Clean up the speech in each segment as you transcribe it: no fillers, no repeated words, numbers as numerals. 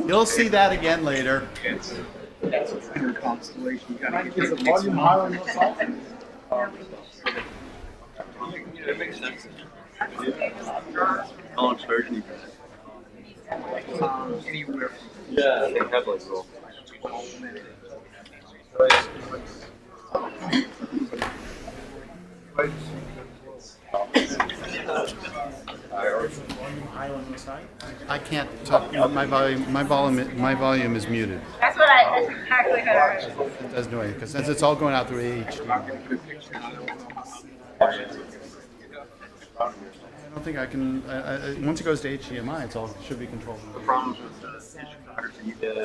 You'll see that again later. That's a constellation. You gotta get the volume higher on your side. It makes sense. How long version you got? Anywhere from Yeah, they have like little. I can't talk. My volume is muted. That's exactly what I heard. It doesn't do anything because since it's all going out through HD. I don't think I can. Once it goes to HDMI, it should be controlled. The problems with the photography, you get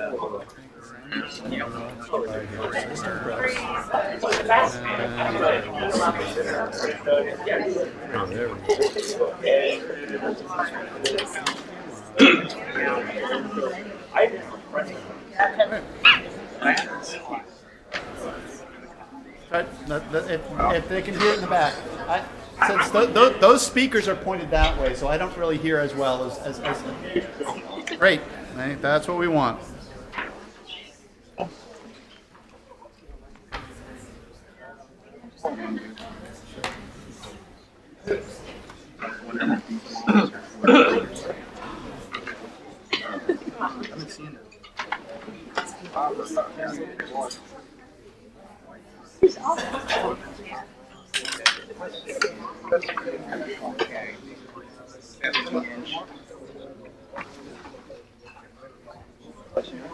There we if they can hear it in the back. Since those speakers are pointed that way, so I don't really hear as well as great. That's what we want.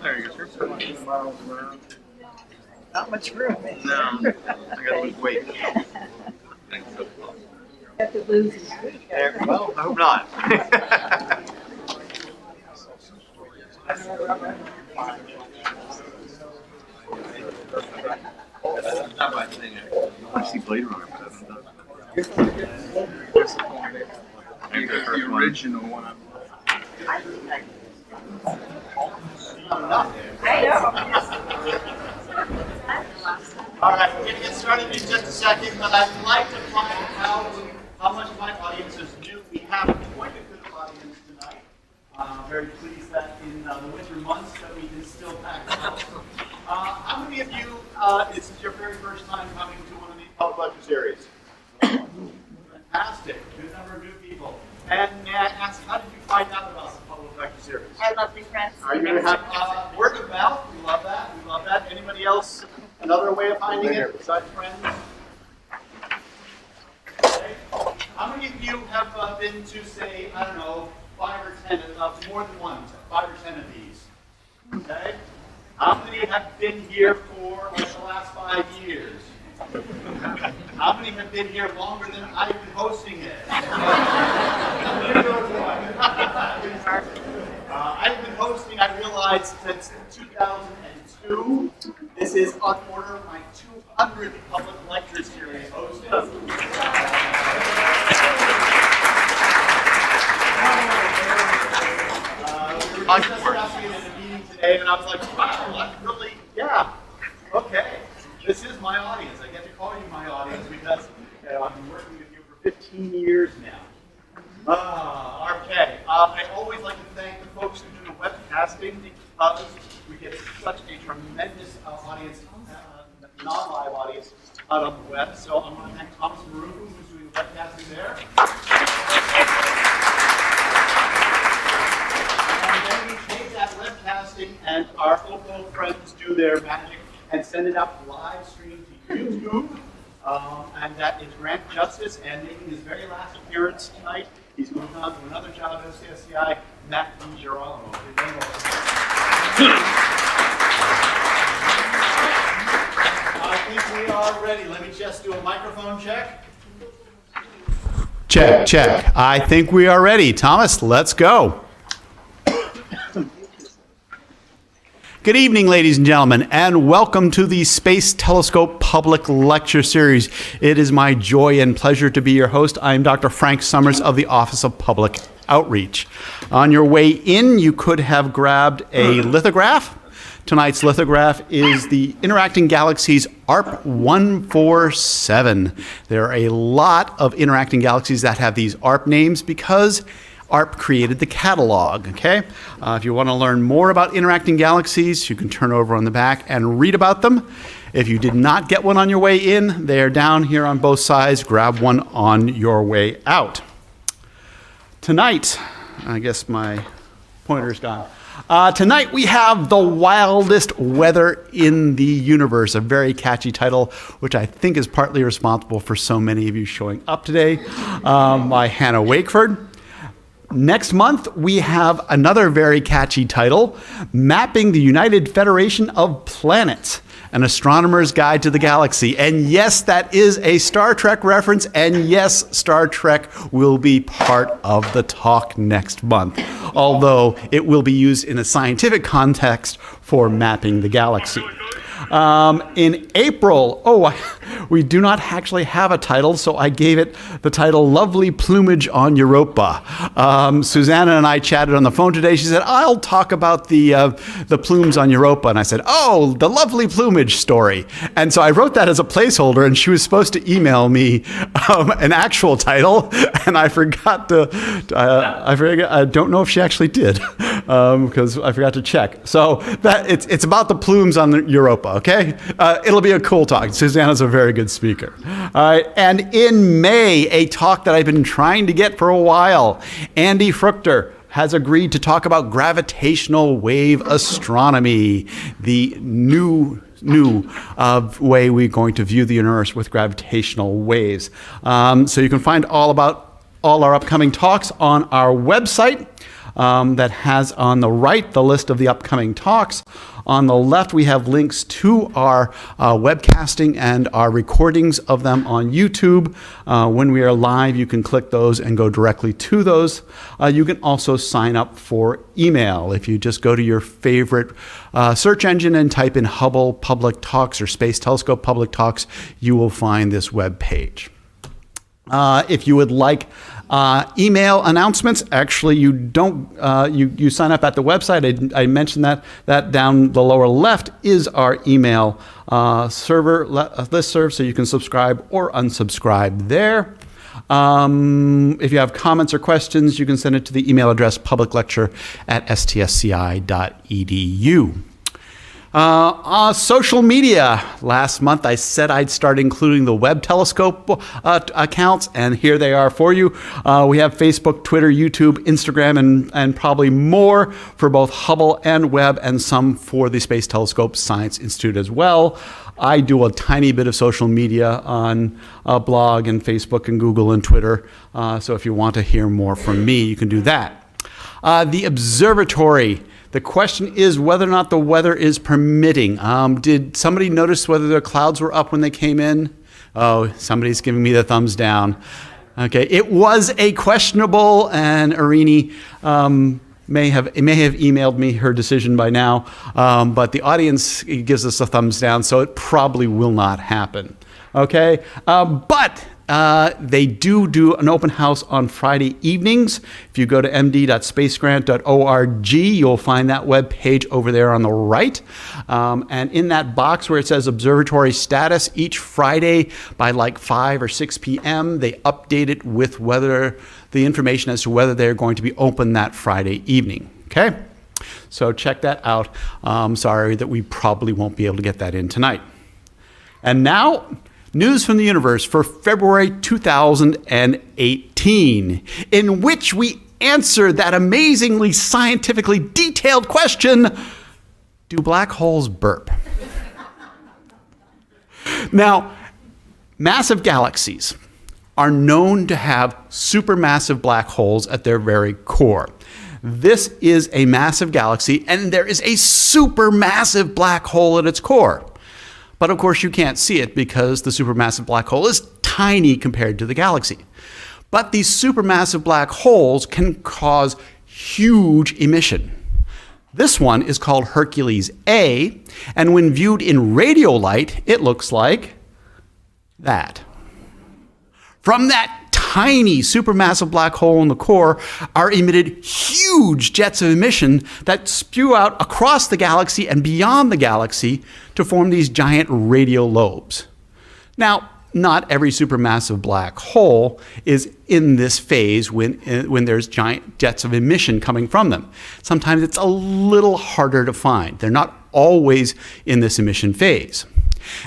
there you go. Not much room. No, I gotta lose weight. Have to lose his Well, I hope not. That's not my thing. I see Blade Runner, but I haven't done it. the original one. All right, we're going to get started in just a second, but I'd like to find out how much my audience is new. We have quite a good audience tonight. Very pleased that in the winter months that we can still pack the house. How many of you, this is your very first time coming to one of these public lecture series? Fantastic, good number of new people. And may I ask, how did you find out about the public lecture series? I love new friends. Are you have word of mouth? We love that. We love that. Anybody else? Another way of finding it besides friends? Okay. How many of you have been to, say, I don't know, 5 or 10, more than one, 5 or 10 of these? Okay. How many have been here for like the last 5 years? How many have been here longer than I've been hosting it? I've been hosting, I realized, since 2002. This is on order my 200th public lecture series hosted. We were just discussing it in a meeting today, and I was like, wow, that's really, yeah, okay. This is my audience. I get to call you my audience because I've been working with you for 15 years now. Okay. I always like to thank the folks who do the webcasting because we get such a tremendous audience, non-live audience out on the web. So I'm going to thank Thomas Maroon, who's doing the webcasting there. And then we take that webcasting and our Oppo friends do their magic and send it out live stream to YouTube. And that is Grant Justice, and making his very last appearance tonight. He's moved on to another job at CSCI, Matt DiGirolamo. I think we are ready. Let me just do a microphone check. Check, check. I think we are ready. Thomas, let's go. Good evening, ladies and gentlemen, and welcome to the Space Telescope Public Lecture Series. It is my joy and pleasure to be your host. I am Dr. Frank Summers of the Office of Public Outreach. On your way in, you could have grabbed a lithograph. Tonight's lithograph is the Interacting Galaxies ARP 147. There are a lot of interacting galaxies that have these ARP names because ARP created the catalog, okay? If you want to learn more about interacting galaxies, you can turn over on the back and read about them. If you did not get one on your way in, they are down here on both sides. Grab one on your way out. Tonight, I guess my pointer's gone. Tonight we have The Wildest Weather in the Universe, a very catchy title, which I think is partly responsible for so many of you showing up today, by Hannah Wakeford. Next month, we have another very catchy title, Mapping the United Federation of Planets, an astronomer's guide to the galaxy. And yes, that is a Star Trek reference, and yes, Star Trek will be part of the talk next month, although it will be used in a scientific context for mapping the galaxy. In April, we do not actually have a title, so I gave it the title Lovely Plumage on Europa. Susanna and I chatted on the phone today. She said, I'll talk about the plumes on Europa. And I said, oh, the lovely plumage story. And so I wrote that as a placeholder, and she was supposed to email me an actual title, and I forgot to, I don't know if she actually did, because I forgot to check. So that it's about the plumes on Europa. Okay, it'll be a cool talk. Susanna's a very good speaker. All right, and in May, a talk that I've been trying to get for a while, Andy Fruchter has agreed to talk about gravitational wave astronomy, the new way we're going to view the universe with gravitational waves. So you can find all about all our upcoming talks on our website. That has on the right the list of the upcoming talks. On the left, we have links to our webcasting and our recordings of them on YouTube. When we are live, you can click those and go directly to those. You can also sign up for email. If you just go to your favorite search engine and type in Hubble Public Talks or Space Telescope Public Talks, you will find this web page. If you would like email announcements, actually you don't, you sign up at the website. I mentioned that down the lower left is our email server, listserv, so you can subscribe or unsubscribe there. If you have comments or questions, you can send it to the email address publiclecture@stsci.edu. Social media. Last month I said I'd start including the Webb Telescope accounts, and here they are for you. We have Facebook, Twitter, YouTube, Instagram, and probably more for both Hubble and Webb, and some for the Space Telescope Science Institute as well. I do a tiny bit of social media on a blog and Facebook and Google and Twitter, so if you want to hear more from me, you can do that. The observatory. The question is whether or not the weather is permitting. Did somebody notice whether the clouds were up when they came in? Oh, somebody's giving me the thumbs down. Okay, it was a questionable, and Irini may have emailed me her decision by now, but the audience gives us a thumbs down, so it probably will not happen. Okay, but they do an open house on Friday evenings. If you go to md.spacegrant.org, you'll find that web page over there on the right. And in that box where it says observatory status, each Friday by like 5 or 6 p.m., they update it with the information as to whether they're going to be open that Friday evening. Okay? So check that out. Sorry that we probably won't be able to get that in tonight. And now, News from the Universe for February 2018, in which we answer that amazingly scientifically detailed question, do black holes burp? Now, massive galaxies are known to have supermassive black holes at their very core. This is a massive galaxy, and there is a supermassive black hole at its core. But of course you can't see it because the supermassive black hole is tiny compared to the galaxy. But these supermassive black holes can cause huge emission. This one is called Hercules A, and when viewed in radio light, it looks like that. From that tiny supermassive black hole in the core are emitted huge jets of emission that spew out across the galaxy and beyond the galaxy to form these giant radio lobes. Now, not every supermassive black hole is in this phase when there's giant jets of emission coming from them. Sometimes it's a little harder to find. They're not always in this emission phase.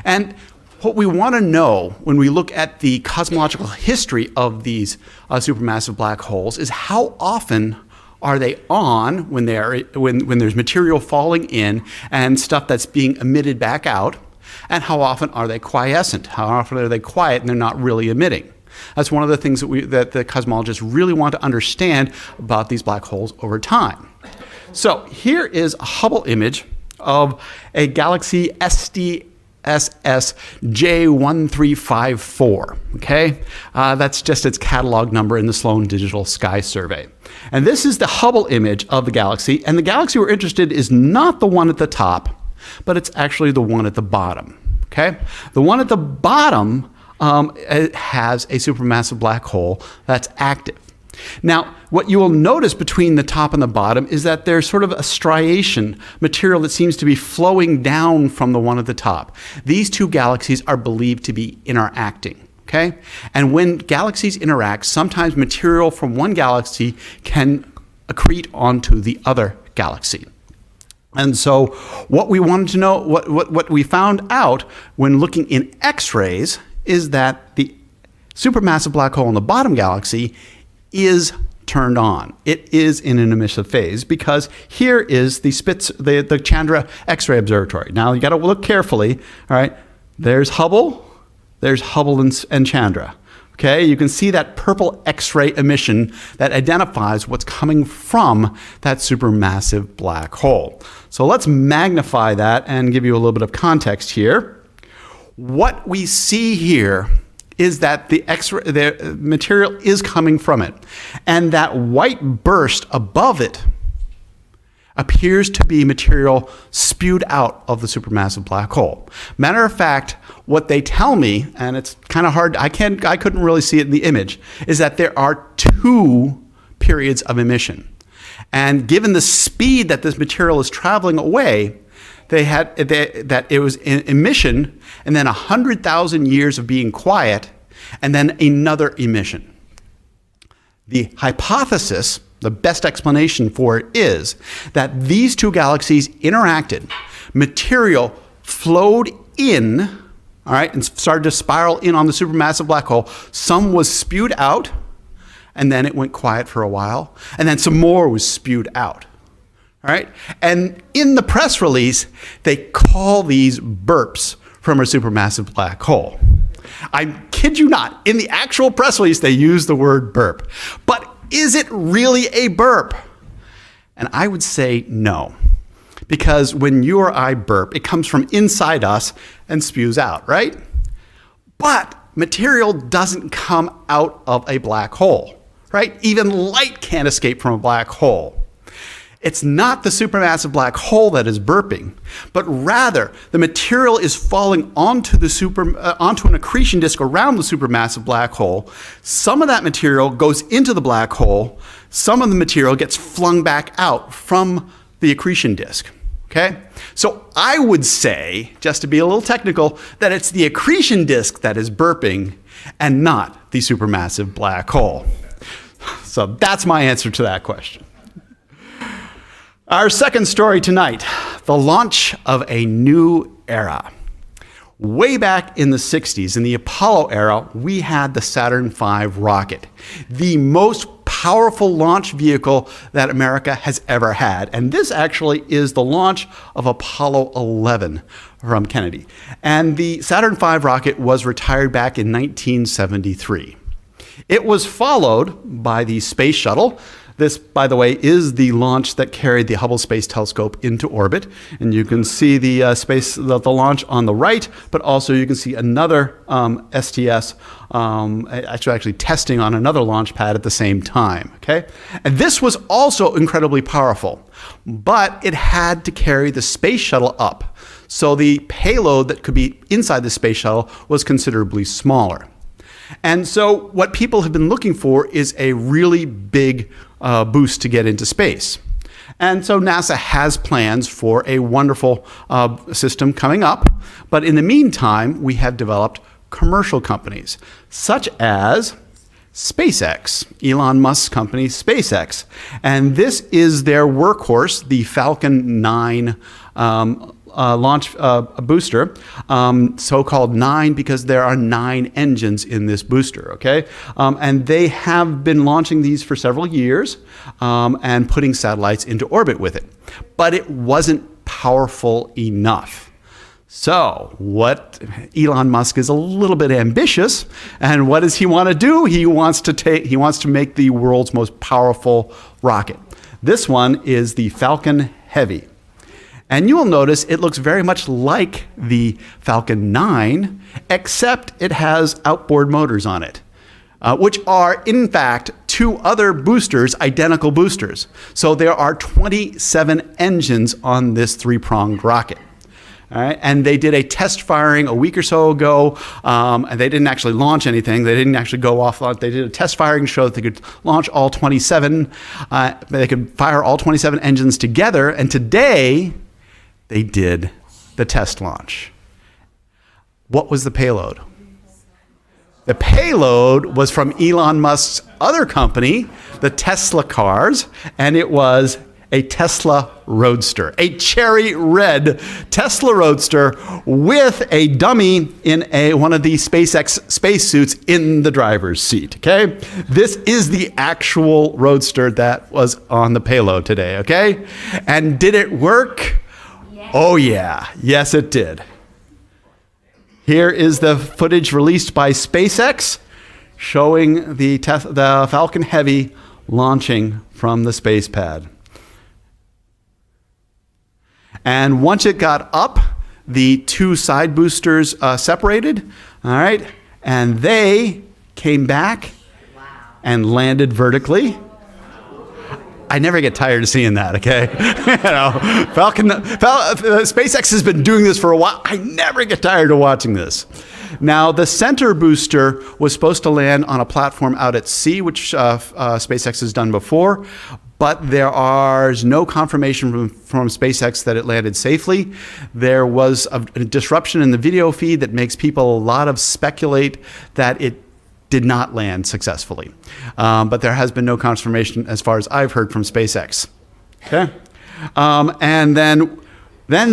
And what we want to know when we look at the cosmological history of these supermassive black holes is how often are they on when there's material falling in and stuff that's being emitted back out, and how often are they quiescent? How often are they quiet and they're not really emitting? That's one of the things that the cosmologists really want to understand about these black holes over time. So here is a Hubble image of a galaxy SDSS J1354, okay? That's just its catalog number in the Sloan Digital Sky Survey. And this is the Hubble image of the galaxy, and the galaxy we're interested in is not the one at the top, but it's actually the one at the bottom, okay? The one at the bottom has a supermassive black hole that's active. Now, what you will notice between the top and the bottom is that there's sort of a striation material that seems to be flowing down from the one at the top. These two galaxies are believed to be interacting, okay? And when galaxies interact, sometimes material from one galaxy can accrete onto the other galaxy. And so what we wanted to know, what we found out when looking in X-rays is that the supermassive black hole in the bottom galaxy is turned on. It is in an emissive phase because here is the Chandra X-ray Observatory. Now you got to look carefully, all right? There's Hubble and Chandra. Okay, you can see that purple X-ray emission that identifies what's coming from that supermassive black hole. So let's magnify that and give you a little bit of context here. What we see here is that the material is coming from it, and that white burst above it appears to be material spewed out of the supermassive black hole. Matter of fact, what they tell me, and it's kind of hard, I couldn't really see it in the image, is that there are two periods of emission. And given the speed that this material is traveling away, that it was in emission and then 100,000 years of being quiet and then another emission. The hypothesis, the best explanation for it is that these two galaxies interacted, material flowed in, all right, and started to spiral in on the supermassive black hole. Some was spewed out, and then it went quiet for a while, and then some more was spewed out. All right? And in the press release, they call these burps from a supermassive black hole. I kid you not, in the actual press release, they use the word burp. But is it really a burp? And I would say no. Because when you or I burp, it comes from inside us and spews out, right? But material doesn't come out of a black hole, right? Even light can't escape from a black hole. It's not the supermassive black hole that is burping, but rather the material is falling onto an accretion disk around the supermassive black hole. Some of that material goes into the black hole. Some of the material gets flung back out from the accretion disk. Okay? So I would say, just to be a little technical, that it's the accretion disk that is burping and not the supermassive black hole. So that's my answer to that question. Our second story tonight, the launch of a new era. Way back in the 60s, in the Apollo era, we had the Saturn V rocket, the most powerful launch vehicle that America has ever had. And this actually is the launch of Apollo 11 from Kennedy. And the Saturn V rocket was retired back in 1973. It was followed by the Space Shuttle. This, by the way, is the launch that carried the Hubble Space Telescope into orbit. And you can see the launch on the right, but also you can see another STS actually testing on another launch pad at the same time, okay? And this was also incredibly powerful, but it had to carry the space shuttle up. So the payload that could be inside the space shuttle was considerably smaller. And so what people have been looking for is a really big boost to get into space. And so NASA has plans for a wonderful system coming up. But in the meantime, we have developed commercial companies, such as SpaceX, Elon Musk's company, SpaceX. And this is their workhorse, the Falcon 9 launch booster, so-called 9 because there are 9 engines in this booster, okay? And they have been launching these for several years and putting satellites into orbit with it. But it wasn't powerful enough. So what Elon Musk is a little bit ambitious, and what does he want to do? He wants to make the world's most powerful rocket. This one is the Falcon Heavy. And you will notice it looks very much like the Falcon 9, except it has outboard motors on it, which are, in fact, 2 other boosters, identical boosters. So there are 27 engines on this 3-pronged rocket. All right, and they did a test firing a week or so ago, and they didn't actually launch anything. They didn't actually go off. They did a test firing to show that they could launch all 27. They could fire all 27 engines together, and today they did the test launch. What was the payload? The payload was from Elon Musk's other company, the Tesla cars, and it was a Tesla Roadster, a cherry red Tesla Roadster with a dummy in one of the SpaceX spacesuits in the driver's seat, okay? This is the actual Roadster that was on the payload today, okay? And did it work? Yeah. Oh yeah, yes it did. Here is the footage released by SpaceX showing the Falcon Heavy launching from the space pad. And once it got up, the 2 side boosters separated, all right? And they came back and landed vertically. I never get tired of seeing that, okay? SpaceX has been doing this for a while. I never get tired of watching this. Now, the center booster was supposed to land on a platform out at sea, which SpaceX has done before, but there is no confirmation from SpaceX that it landed safely. There was a disruption in the video feed that makes people a lot of speculate that it did not land successfully. But there has been no confirmation as far as I've heard from SpaceX. Okay? And then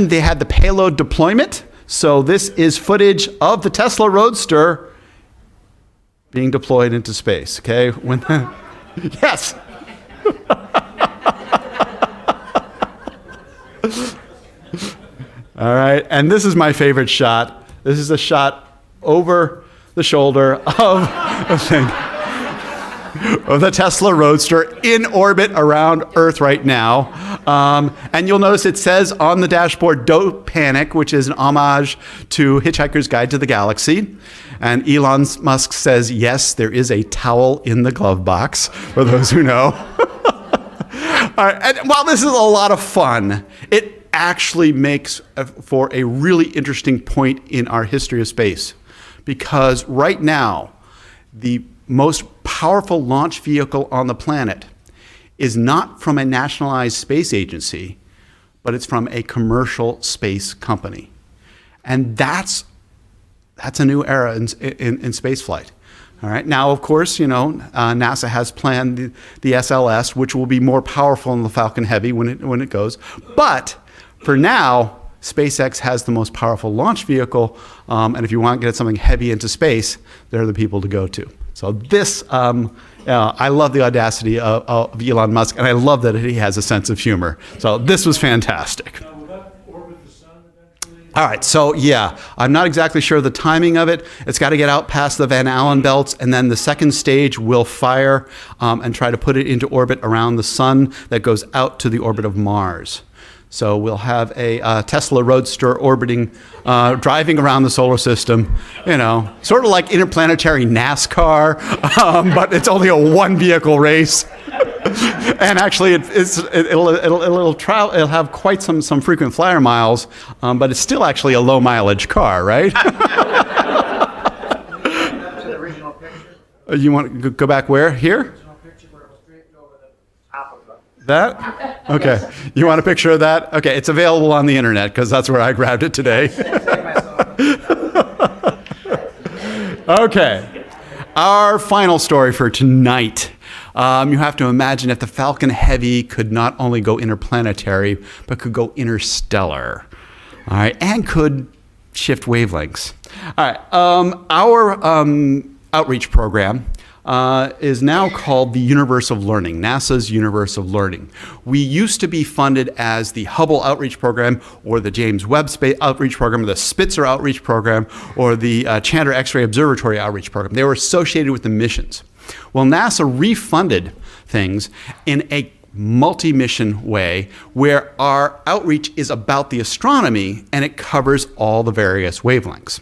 they had the payload deployment. So this is footage of the Tesla Roadster being deployed into space. Okay? Yes. All right, and this is my favorite shot. This is a shot over the shoulder of the Tesla Roadster in orbit around Earth right now. And you'll notice it says on the dashboard, "Don't panic," which is an homage to Hitchhiker's Guide to the Galaxy. And Elon Musk says, yes, there is a towel in the glove box, for those who know. All right, and while this is a lot of fun, it actually makes for a really interesting point in our history of space. Because right now, the most powerful launch vehicle on the planet is not from a nationalized space agency, but it's from a commercial space company. And that's a new era in space flight. All right. Now, of course, NASA has planned the SLS, which will be more powerful than the Falcon Heavy when it goes. But for now, SpaceX has the most powerful launch vehicle, and if you want to get something heavy into space, they're the people to go to. So this, I love the audacity of Elon Musk, and I love that he has a sense of humor. So this was fantastic. All right, so yeah, I'm not exactly sure the timing of it. It's got to get out past the Van Allen belts, and then the second stage will fire and try to put it into orbit around the sun that goes out to the orbit of Mars. So we'll have a Tesla Roadster orbiting, driving around the solar system, sort of like interplanetary NASCAR, but it's only a one-vehicle race. And actually, it'll have quite some frequent flyer miles, but it's still actually a low mileage car, right? You want to go back where? Here? That? Okay. You want a picture of that? Okay, it's available on the internet because that's where I grabbed it today. Okay. Our final story for tonight. You have to imagine if the Falcon Heavy could not only go interplanetary, but could go interstellar. All right, and could shift wavelengths. All right, our outreach program is now called the Universe of Learning, NASA's Universe of Learning. We used to be funded as the Hubble Outreach Program, or the James Webb Space Outreach Program, or the Spitzer Outreach Program, or the Chandra X-ray Observatory Outreach Program. They were associated with the missions. Well, NASA refunded things in a multi-mission way where our outreach is about the astronomy and it covers all the various wavelengths.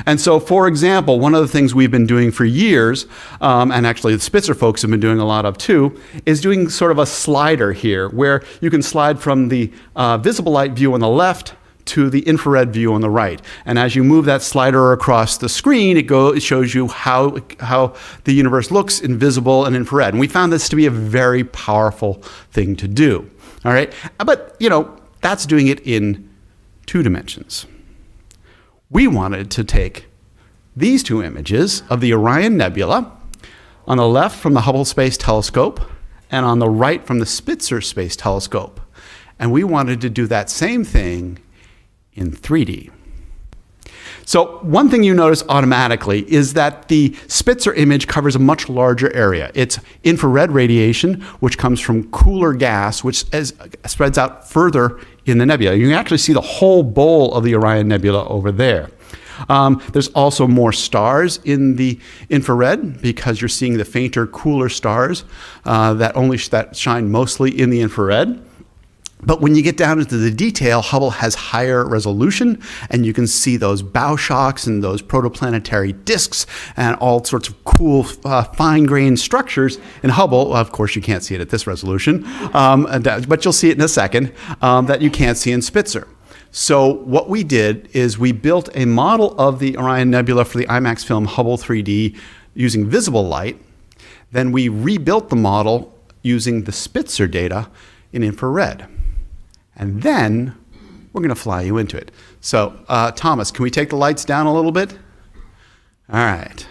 And so, for example, one of the things we've been doing for years, and actually the Spitzer folks have been doing a lot of too, is doing sort of a slider here where you can slide from the visible light view on the left to the infrared view on the right. And as you move that slider across the screen, it shows you how the universe looks in visible and infrared. And we found this to be a very powerful thing to do. All right? But, that's doing it in 2 dimensions. We wanted to take these 2 images of the Orion Nebula, on the left from the Hubble Space Telescope, and on the right from the Spitzer Space Telescope. And we wanted to do that same thing in 3D. So one thing you notice automatically is that the Spitzer image covers a much larger area. It's infrared radiation, which comes from cooler gas, which spreads out further in the nebula. You can actually see the whole bowl of the Orion Nebula over there. There's also more stars in the infrared because you're seeing the fainter, cooler stars that shine mostly in the infrared. But when you get down into the detail, Hubble has higher resolution, and you can see those bow shocks and those protoplanetary disks and all sorts of cool fine-grained structures in Hubble. Of course, you can't see it at this resolution, but you'll see it in a second, that you can't see in Spitzer. So what we did is we built a model of the Orion Nebula for the IMAX film Hubble 3D using visible light. Then we rebuilt the model using the Spitzer data in infrared. And then we're going to fly you into it. So, Thomas, can we take the lights down a little bit? All right.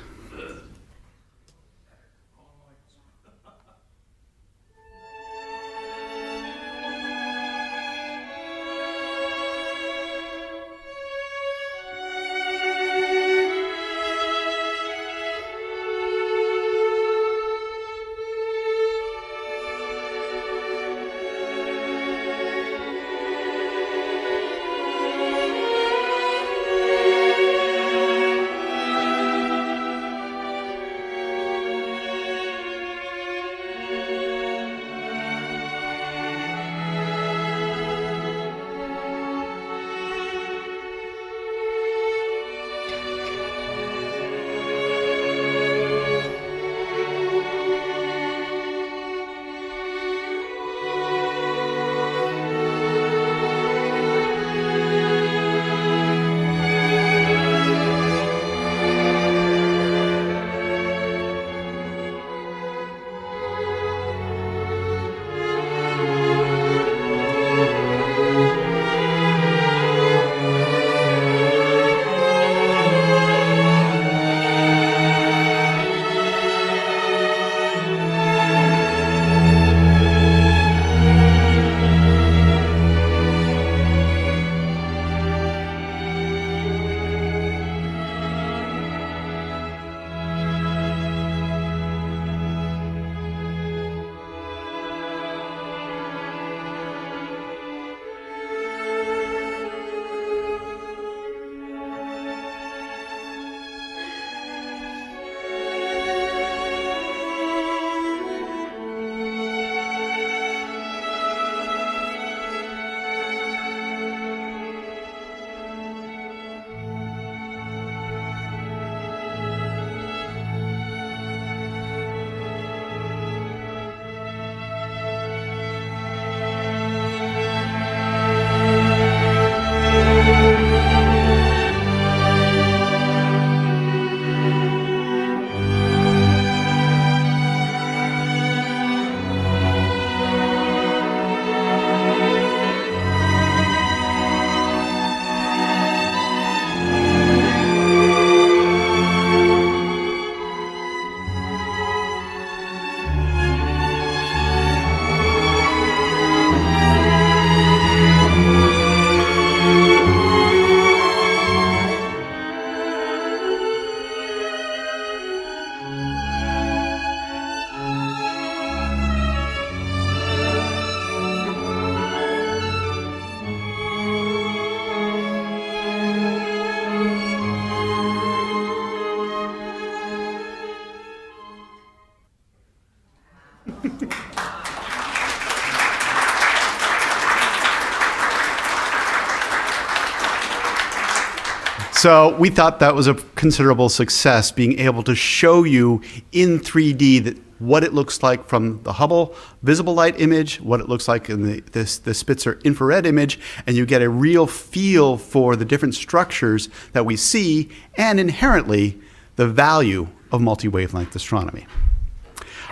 So we thought that was a considerable success, being able to show you in 3D what it looks like from the Hubble visible light image, what it looks like in the Spitzer infrared image, and you get a real feel for the different structures that we see and inherently the value of multi-wavelength astronomy.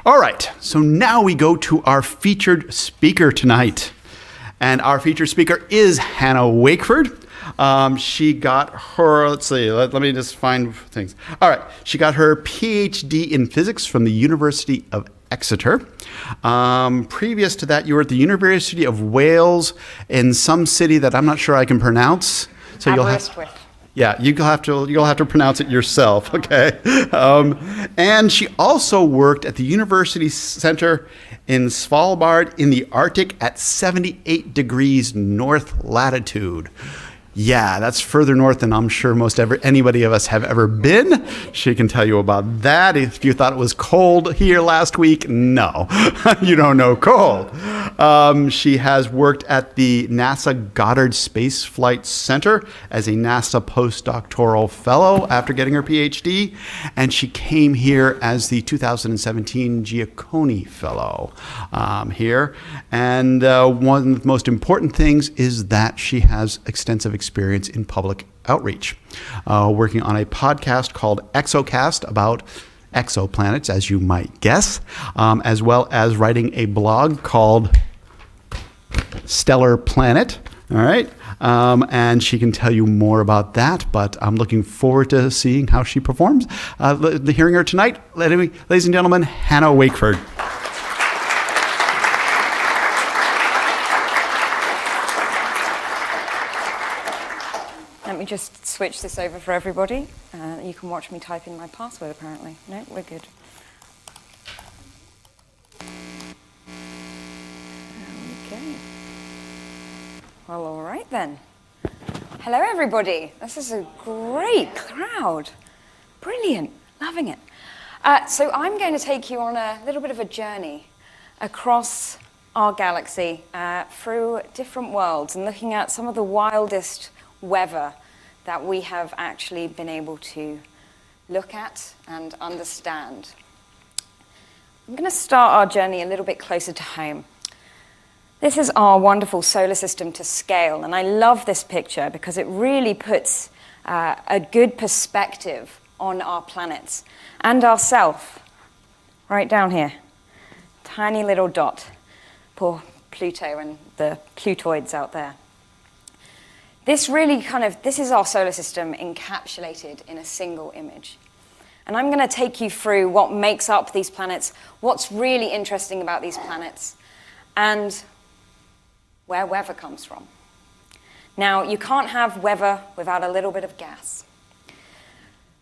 All right, so now we go to our featured speaker tonight. And our featured speaker is Hannah Wakeford. She got her, let's see, let me just find things. All right, she got her PhD in physics from the University of Exeter. Previous to that, you were at the University of Wales in some city that I'm not sure I can pronounce. So Aberystwyth. Yeah, you'll have to pronounce it yourself, okay? And she also worked at the University Center in Svalbard in the Arctic at 78 degrees north latitude. Yeah, that's further north than I'm sure anybody of us have ever been. She can tell you about that. If you thought it was cold here last week, no, you don't know cold. She has worked at the NASA Goddard Space Flight Center as a NASA postdoctoral fellow after getting her PhD, and she came here as the 2017 Giacconi Fellow here. And one of the most important things is that she has extensive experience in public outreach, working on a podcast called Exocast about exoplanets, as you might guess, as well as writing a blog called Stellar Planet. All right. And she can tell you more about that, but I'm looking forward to seeing how she performs. Hearing her tonight, ladies and gentlemen, Hannah Wakeford. Let me just switch this over for everybody. You can watch me type in my password, apparently. No, we're good. Okay. Well, all right then. Hello, everybody. This is a great crowd. Brilliant. Loving it. So I'm going to take you on a little bit of a journey across our galaxy through different worlds and looking at some of the wildest weather that we have actually been able to look at and understand. I'm going to start our journey a little bit closer to home. This is our wonderful solar system to scale, and I love this picture because it really puts a good perspective on our planets and ourself. Right down here, tiny little dot. Poor Pluto and the Plutoids out there. This is our solar system encapsulated in a single image. And I'm going to take you through what makes up these planets, what's really interesting about these planets, and where weather comes from. Now, you can't have weather without a little bit of gas.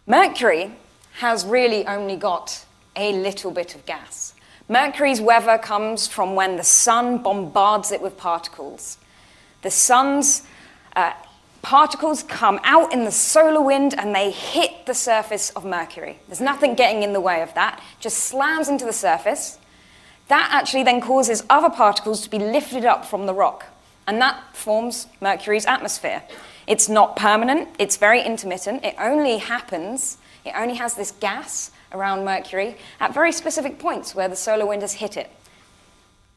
Mercury has really only got a little bit of gas. Mercury's weather comes from when the sun bombards it with particles. The sun's particles come out in the solar wind and they hit the surface of Mercury. There's nothing getting in the way of that. Just slams into the surface. That actually then causes other particles to be lifted up from the rock. And that forms Mercury's atmosphere. It's not permanent. It's very intermittent. It only has this gas around Mercury at very specific points where the solar wind has hit it.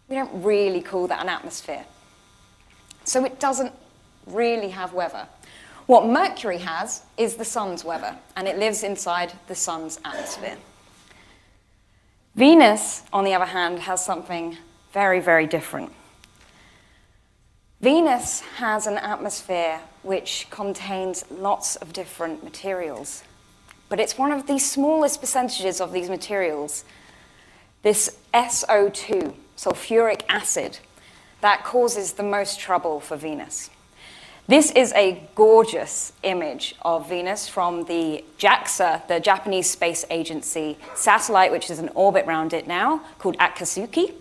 We don't really call that an atmosphere. So it doesn't really have weather. What Mercury has is the sun's weather, and it lives inside the sun's atmosphere. Venus, on the other hand, has something very, very different. Venus has an atmosphere which contains lots of different materials, but it's one of the smallest percentages of these materials, this SO2, sulfuric acid, that causes the most trouble for Venus. This is a gorgeous image of Venus from the JAXA, the Japanese Space Agency satellite, which is in orbit around it now, called Akatsuki.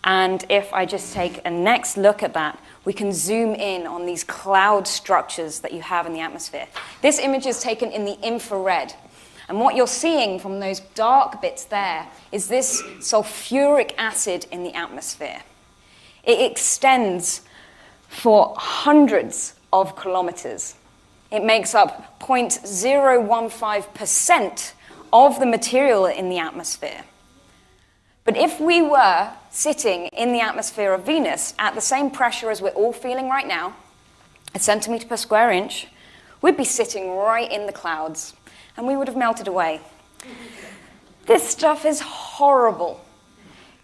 And if I just take a next look at that, we can zoom in on these cloud structures that you have in the atmosphere. This image is taken in the infrared. And what you're seeing from those dark bits there is this sulfuric acid in the atmosphere. It extends for hundreds of kilometers. It makes up 0.015% of the material in the atmosphere. But if we were sitting in the atmosphere of Venus at the same pressure as we're all feeling right now, a centimeter per square inch, we'd be sitting right in the clouds, and we would have melted away. This stuff is horrible.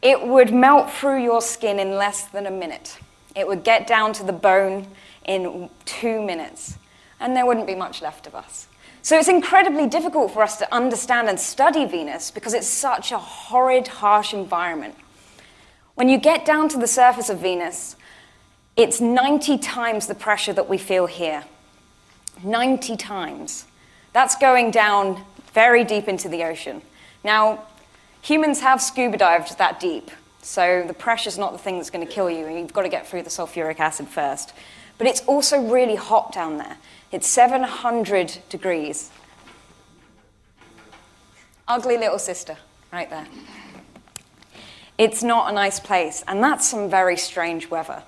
It would melt through your skin in less than a minute. It would get down to the bone in 2 minutes, and there wouldn't be much left of us. So it's incredibly difficult for us to understand and study Venus because it's such a horrid, harsh environment. When you get down to the surface of Venus, it's 90 times the pressure that we feel here. 90 times. That's going down very deep into the ocean. Now, humans have scuba dived that deep, so the pressure's not the thing that's going to kill you, and you've got to get through the sulfuric acid first. But it's also really hot down there. It's 700 degrees. Ugly little sister, right there. It's not a nice place, and that's some very strange weather.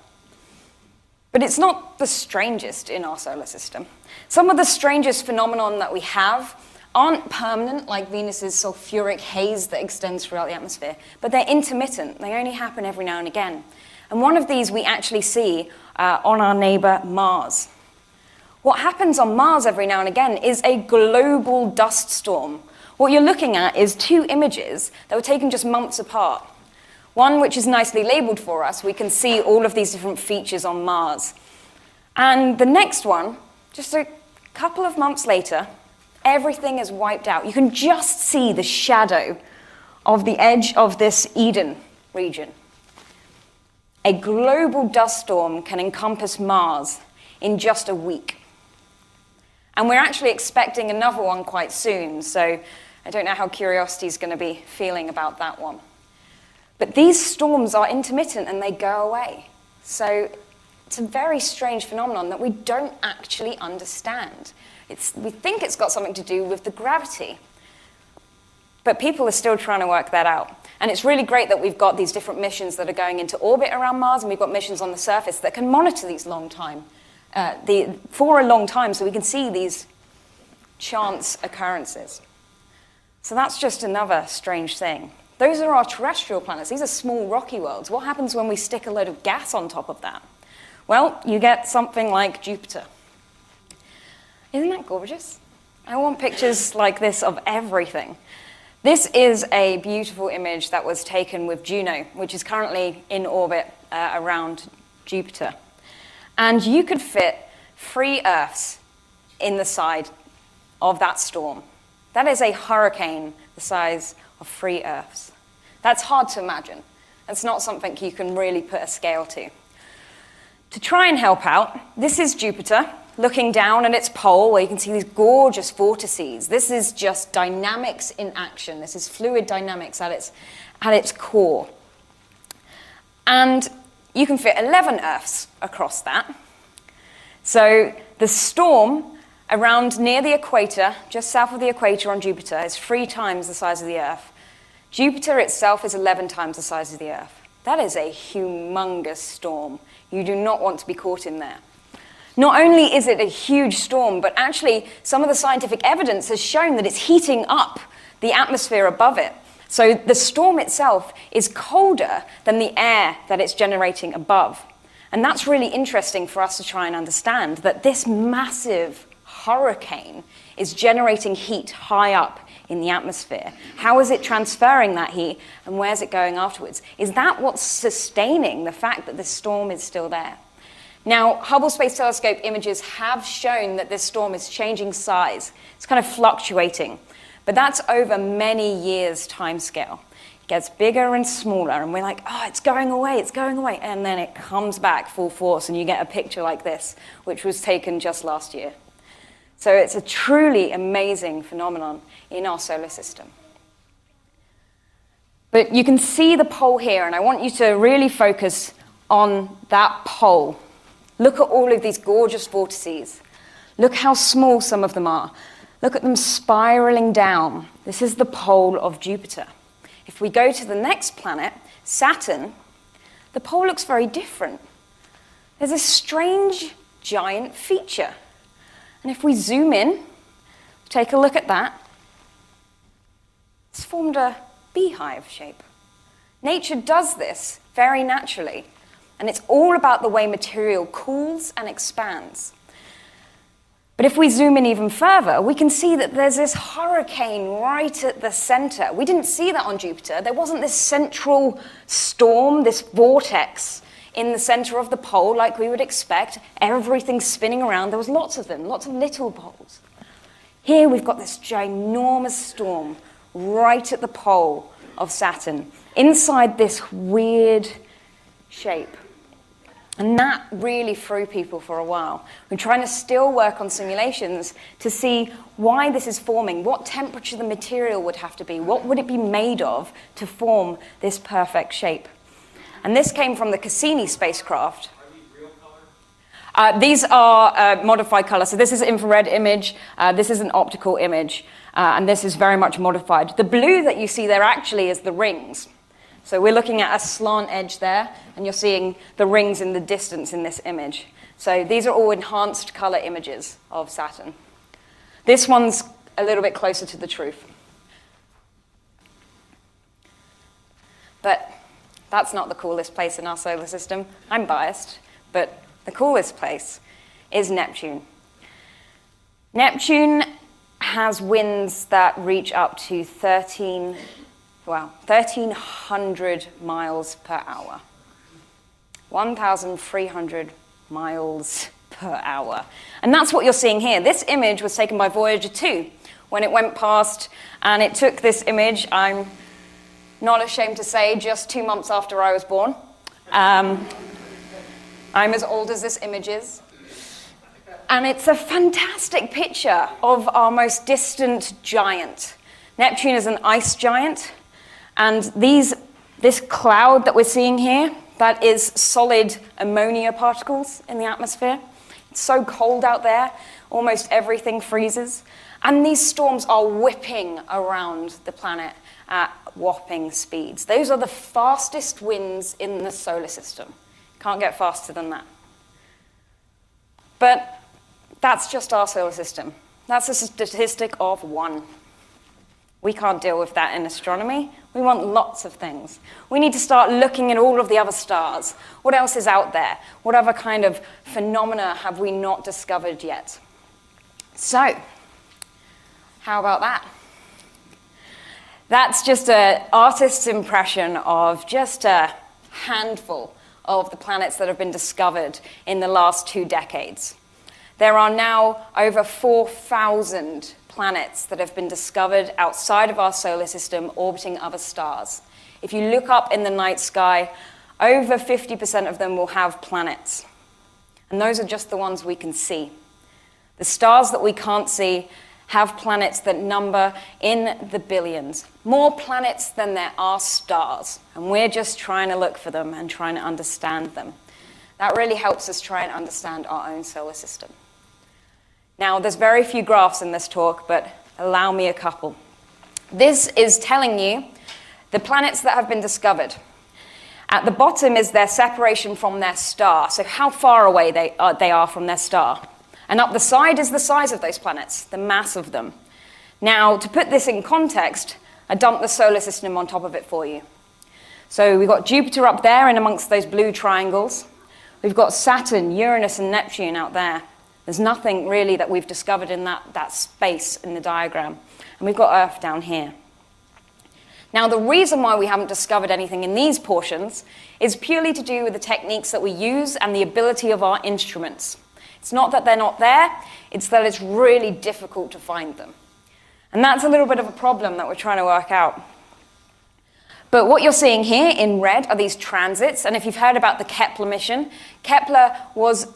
But it's not the strangest in our solar system. Some of the strangest phenomenon that we have aren't permanent, like Venus's sulfuric haze that extends throughout the atmosphere, but they're intermittent. They only happen every now and again. And one of these we actually see on our neighbor Mars. What happens on Mars every now and again is a global dust storm. What you're looking at is 2 images that were taken just months apart. One which is nicely labeled for us. We can see all of these different features on Mars. And the next one, just a couple of months later, everything is wiped out. You can just see the shadow of the edge of this Eden region. A global dust storm can encompass Mars in just a week. And we're actually expecting another one quite soon, so I don't know how Curiosity is going to be feeling about that one. But these storms are intermittent and they go away. So it's a very strange phenomenon that we don't actually understand. We think it's got something to do with the gravity. But people are still trying to work that out. And it's really great that we've got these different missions that are going into orbit around Mars, and we've got missions on the surface that can monitor these for a long time, so we can see these chance occurrences. So that's just another strange thing. Those are our terrestrial planets. These are small rocky worlds. What happens when we stick a load of gas on top of that? Well, you get something like Jupiter. Isn't that gorgeous? I want pictures like this of everything. This is a beautiful image that was taken with Juno, which is currently in orbit around Jupiter. And you could fit 3 Earths in the side of that storm. That is a hurricane the size of 3 Earths. That's hard to imagine. That's not something you can really put a scale to. To try and help out, this is Jupiter looking down at its pole where you can see these gorgeous vortices. This is just dynamics in action. This is fluid dynamics at its core. And you can fit 11 Earths across that. So the storm around near the equator, just south of the equator on Jupiter, is 3 times the size of the Earth. Jupiter itself is 11 times the size of the Earth. That is a humongous storm. You do not want to be caught in there. Not only is it a huge storm, but actually some of the scientific evidence has shown that it's heating up the atmosphere above it. So the storm itself is colder than the air that it's generating above. And that's really interesting for us to try and understand, that this massive hurricane is generating heat high up in the atmosphere. How is it transferring that heat, and where's it going afterwards? Is that what's sustaining the fact that this storm is still there? Now, Hubble Space Telescope images have shown that this storm is changing size. It's kind of fluctuating. But that's over many years' timescale. It gets bigger and smaller, and we're like, oh, it's going away, it's going away. And then it comes back full force, and you get a picture like this, which was taken just last year. So it's a truly amazing phenomenon in our solar system. But you can see the pole here, and I want you to really focus on that pole. Look at all of these gorgeous vortices. Look how small some of them are. Look at them spiraling down. This is the pole of Jupiter. If we go to the next planet, Saturn, the pole looks very different. There's a strange giant feature. And if we zoom in, take a look at that, it's formed a beehive shape. Nature does this very naturally, and it's all about the way material cools and expands. But if we zoom in even further, we can see that there's this hurricane right at the center. We didn't see that on Jupiter. There wasn't this central storm, this vortex in the center of the pole like we would expect. Everything spinning around. There was lots of them, lots of little poles. Here we've got this ginormous storm right at the pole of Saturn, inside this weird shape. And that really threw people for a while. We're trying to still work on simulations to see why this is forming, what temperature the material would have to be, what would it be made of to form this perfect shape. And this came from the Cassini spacecraft. These are modified color. So this is an infrared image, this is an optical image, and this is very much modified. The blue that you see there actually is the rings. So we're looking at a slant edge there, and you're seeing the rings in the distance in this image. So these are all enhanced color images of Saturn. This one's a little bit closer to the truth. But that's not the coolest place in our solar system. I'm biased, but the coolest place is Neptune. Neptune has winds that reach up to 1,300 miles per hour. 1,300 miles per hour. And that's what you're seeing here. This image was taken by Voyager 2 when it went past, and it took this image, I'm not ashamed to say, just 2 months after I was born. I'm as old as this image is. And it's a fantastic picture of our most distant giant. Neptune is an ice giant. And this cloud that we're seeing here, that is solid ammonia particles in the atmosphere. It's so cold out there, almost everything freezes. And these storms are whipping around the planet at whopping speeds. Those are the fastest winds in the solar system. Can't get faster than that. But that's just our solar system. That's a statistic of 1. We can't deal with that in astronomy. We want lots of things. We need to start looking at all of the other stars. What else is out there? What other kind of phenomena have we not discovered yet? So, how about that? That's just an artist's impression of just a handful of the planets that have been discovered in the last 2 decades. There are now over 4,000 planets that have been discovered outside of our solar system orbiting other stars. If you look up in the night sky, over 50% of them will have planets. And those are just the ones we can see. The stars that we can't see have planets that number in the billions. More planets than there are stars. And we're just trying to look for them and trying to understand them. That really helps us try and understand our own solar system. Now, there's very few graphs in this talk, but allow me a couple. This is telling you the planets that have been discovered. At the bottom is their separation from their star, so how far away they are from their star. And up the side is the size of those planets, the mass of them. Now, to put this in context, I dumped the solar system on top of it for you. So we've got Jupiter up there in amongst those blue triangles. We've got Saturn, Uranus, and Neptune out there. There's nothing really that we've discovered in that space in the diagram. And we've got Earth down here. Now, the reason why we haven't discovered anything in these portions is purely to do with the techniques that we use and the ability of our instruments. It's not that they're not there, it's that it's really difficult to find them. And that's a little bit of a problem that we're trying to work out. But what you're seeing here in red are these transits, and if you've heard about the Kepler mission, Kepler was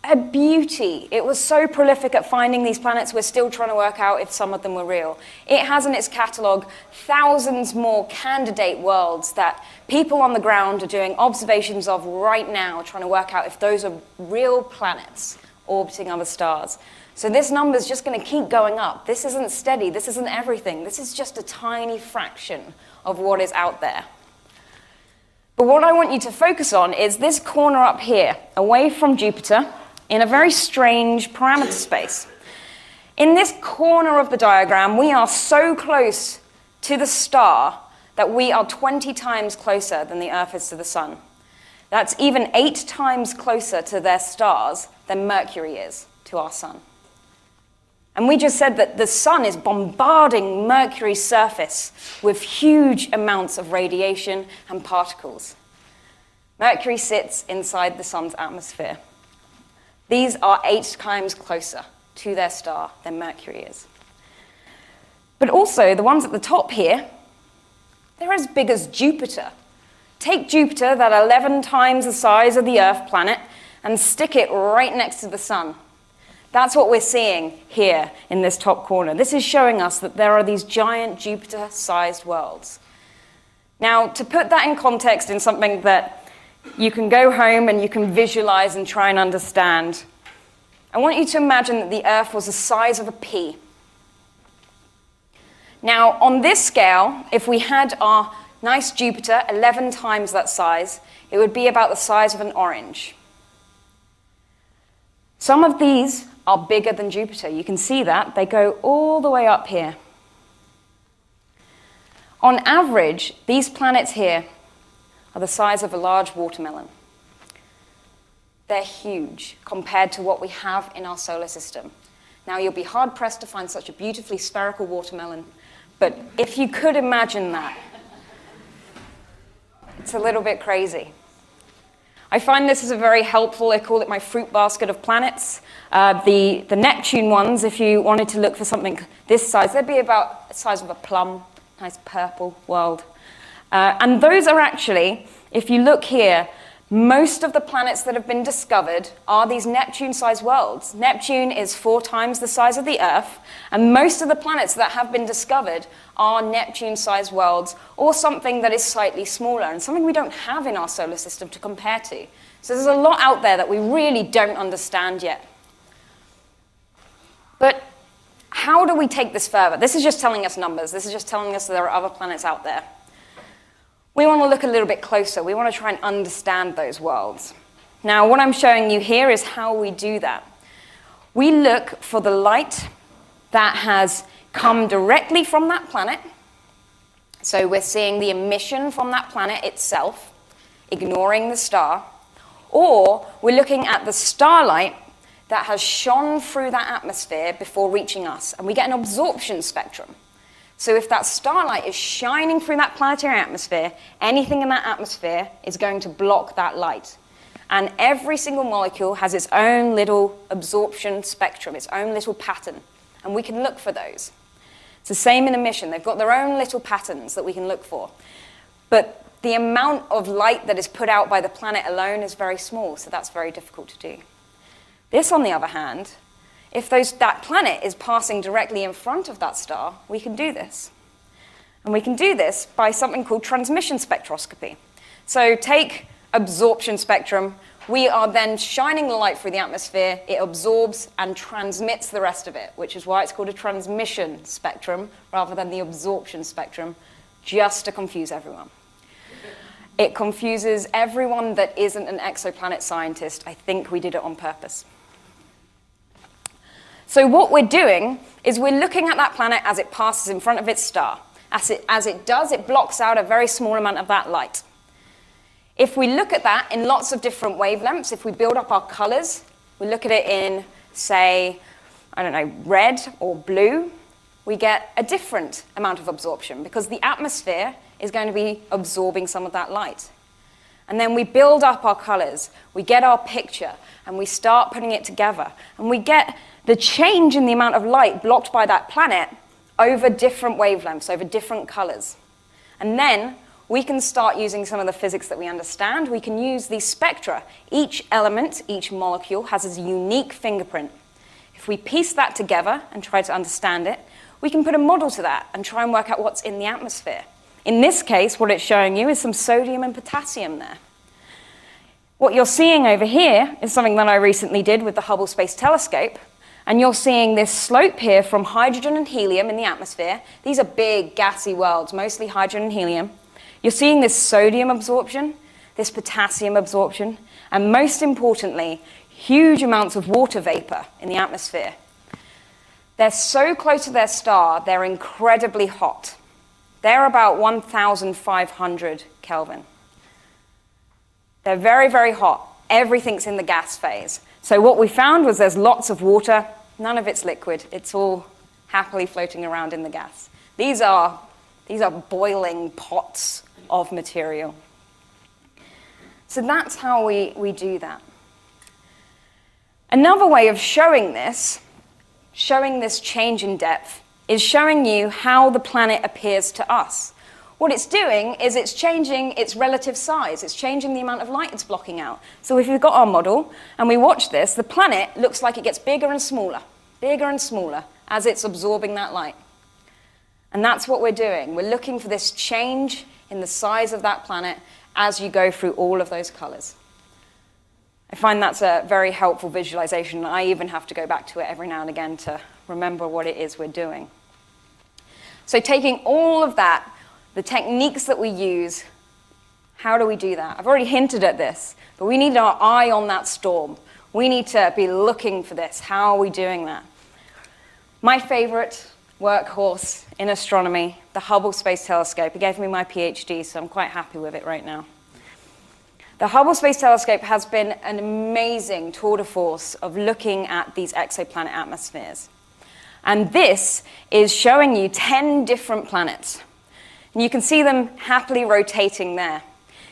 a beauty. It was so prolific at finding these planets, we're still trying to work out if some of them were real. It has in its catalogue thousands more candidate worlds that people on the ground are doing observations of right now, trying to work out if those are real planets orbiting other stars. So this number's just going to keep going up. This isn't steady, this isn't everything. This is just a tiny fraction of what is out there. But what I want you to focus on is this corner up here, away from Jupiter, in a very strange parameter space. In this corner of the diagram, we are so close to the star that we are 20 times closer than the Earth is to the sun. That's even 8 times closer to their stars than Mercury is to our sun. And we just said that the sun is bombarding Mercury's surface with huge amounts of radiation and particles. Mercury sits inside the sun's atmosphere. These are 8 times closer to their star than Mercury is. But also, the ones at the top here, they're as big as Jupiter. Take Jupiter, that 11 times the size of the Earth planet, and stick it right next to the sun. That's what we're seeing here in this top corner. This is showing us that there are these giant Jupiter-sized worlds. Now, to put that in context in something that you can go home and you can visualize and try and understand, I want you to imagine that the Earth was the size of a pea. Now, on this scale, if we had our nice Jupiter 11 times that size, it would be about the size of an orange. Some of these are bigger than Jupiter. You can see that. They go all the way up here. On average, these planets here are the size of a large watermelon. They're huge compared to what we have in our solar system. Now, you'll be hard-pressed to find such a beautifully spherical watermelon, but if you could imagine that, it's a little bit crazy. I find this is a very helpful, I call it my fruit basket of planets. The Neptune ones, if you wanted to look for something this size, they'd be about the size of a plum, nice purple world. And those are actually, if you look here, most of the planets that have been discovered are these Neptune-sized worlds. Neptune is 4 times the size of the Earth, and most of the planets that have been discovered are Neptune-sized worlds, or something that is slightly smaller, and something we don't have in our solar system to compare to. So there's a lot out there that we really don't understand yet. But how do we take this further? This is just telling us numbers. This is just telling us that there are other planets out there. We want to look a little bit closer. We want to try and understand those worlds. Now, what I'm showing you here is how we do that. We look for the light that has come directly from that planet. So we're seeing the emission from that planet itself, ignoring the star. Or we're looking at the starlight that has shone through that atmosphere before reaching us, and we get an absorption spectrum. So if that starlight is shining through that planetary atmosphere, anything in that atmosphere is going to block that light. And every single molecule has its own little absorption spectrum, its own little pattern, and we can look for those. It's the same in emission. They've got their own little patterns that we can look for. But the amount of light that is put out by the planet alone is very small, so that's very difficult to do. This, on the other hand, if that planet is passing directly in front of that star, we can do this. And we can do this by something called transmission spectroscopy. So take absorption spectrum. We are then shining the light through the atmosphere. It absorbs and transmits the rest of it, which is why it's called a transmission spectrum rather than the absorption spectrum, just to confuse everyone. It confuses everyone that isn't an exoplanet scientist. I think we did it on purpose. So what we're doing is we're looking at that planet as it passes in front of its star. As it does, it blocks out a very small amount of that light. If we look at that in lots of different wavelengths, if we build up our colors, we look at it in, say, I don't know, red or blue, we get a different amount of absorption because the atmosphere is going to be absorbing some of that light. And then we build up our colors, we get our picture, and we start putting it together. And we get the change in the amount of light blocked by that planet over different wavelengths, over different colors. And then we can start using some of the physics that we understand. We can use these spectra. Each element, each molecule has its unique fingerprint. If we piece that together and try to understand it, we can put a model to that and try and work out what's in the atmosphere. In this case, what it's showing you is some sodium and potassium there. What you're seeing over here is something that I recently did with the Hubble Space Telescope, and you're seeing this slope here from hydrogen and helium in the atmosphere. These are big, gassy worlds, mostly hydrogen and helium. You're seeing this sodium absorption, this potassium absorption, and most importantly, huge amounts of water vapor in the atmosphere. They're so close to their star, they're incredibly hot. They're about 1,500 Kelvin. They're very, very hot. Everything's in the gas phase. So what we found was there's lots of water. None of it's liquid. It's all happily floating around in the gas. These are boiling pots of material. So that's how we do that. Another way of showing this change in depth, is showing you how the planet appears to us. What it's doing is it's changing its relative size. It's changing the amount of light it's blocking out. So if we've got our model and we watch this, the planet looks like it gets bigger and smaller as it's absorbing that light. And that's what we're doing. We're looking for this change in the size of that planet as you go through all of those colors. I find that's a very helpful visualization. I even have to go back to it every now and again to remember what it is we're doing. So taking all of that, the techniques that we use, how do we do that? I've already hinted at this, but we need our eye on that storm. We need to be looking for this. How are we doing that? My favorite workhorse in astronomy, the Hubble Space Telescope. It gave me my PhD, so I'm quite happy with it right now. The Hubble Space Telescope has been an amazing tour de force of looking at these exoplanet atmospheres. And this is showing you 10 different planets. And you can see them happily rotating there.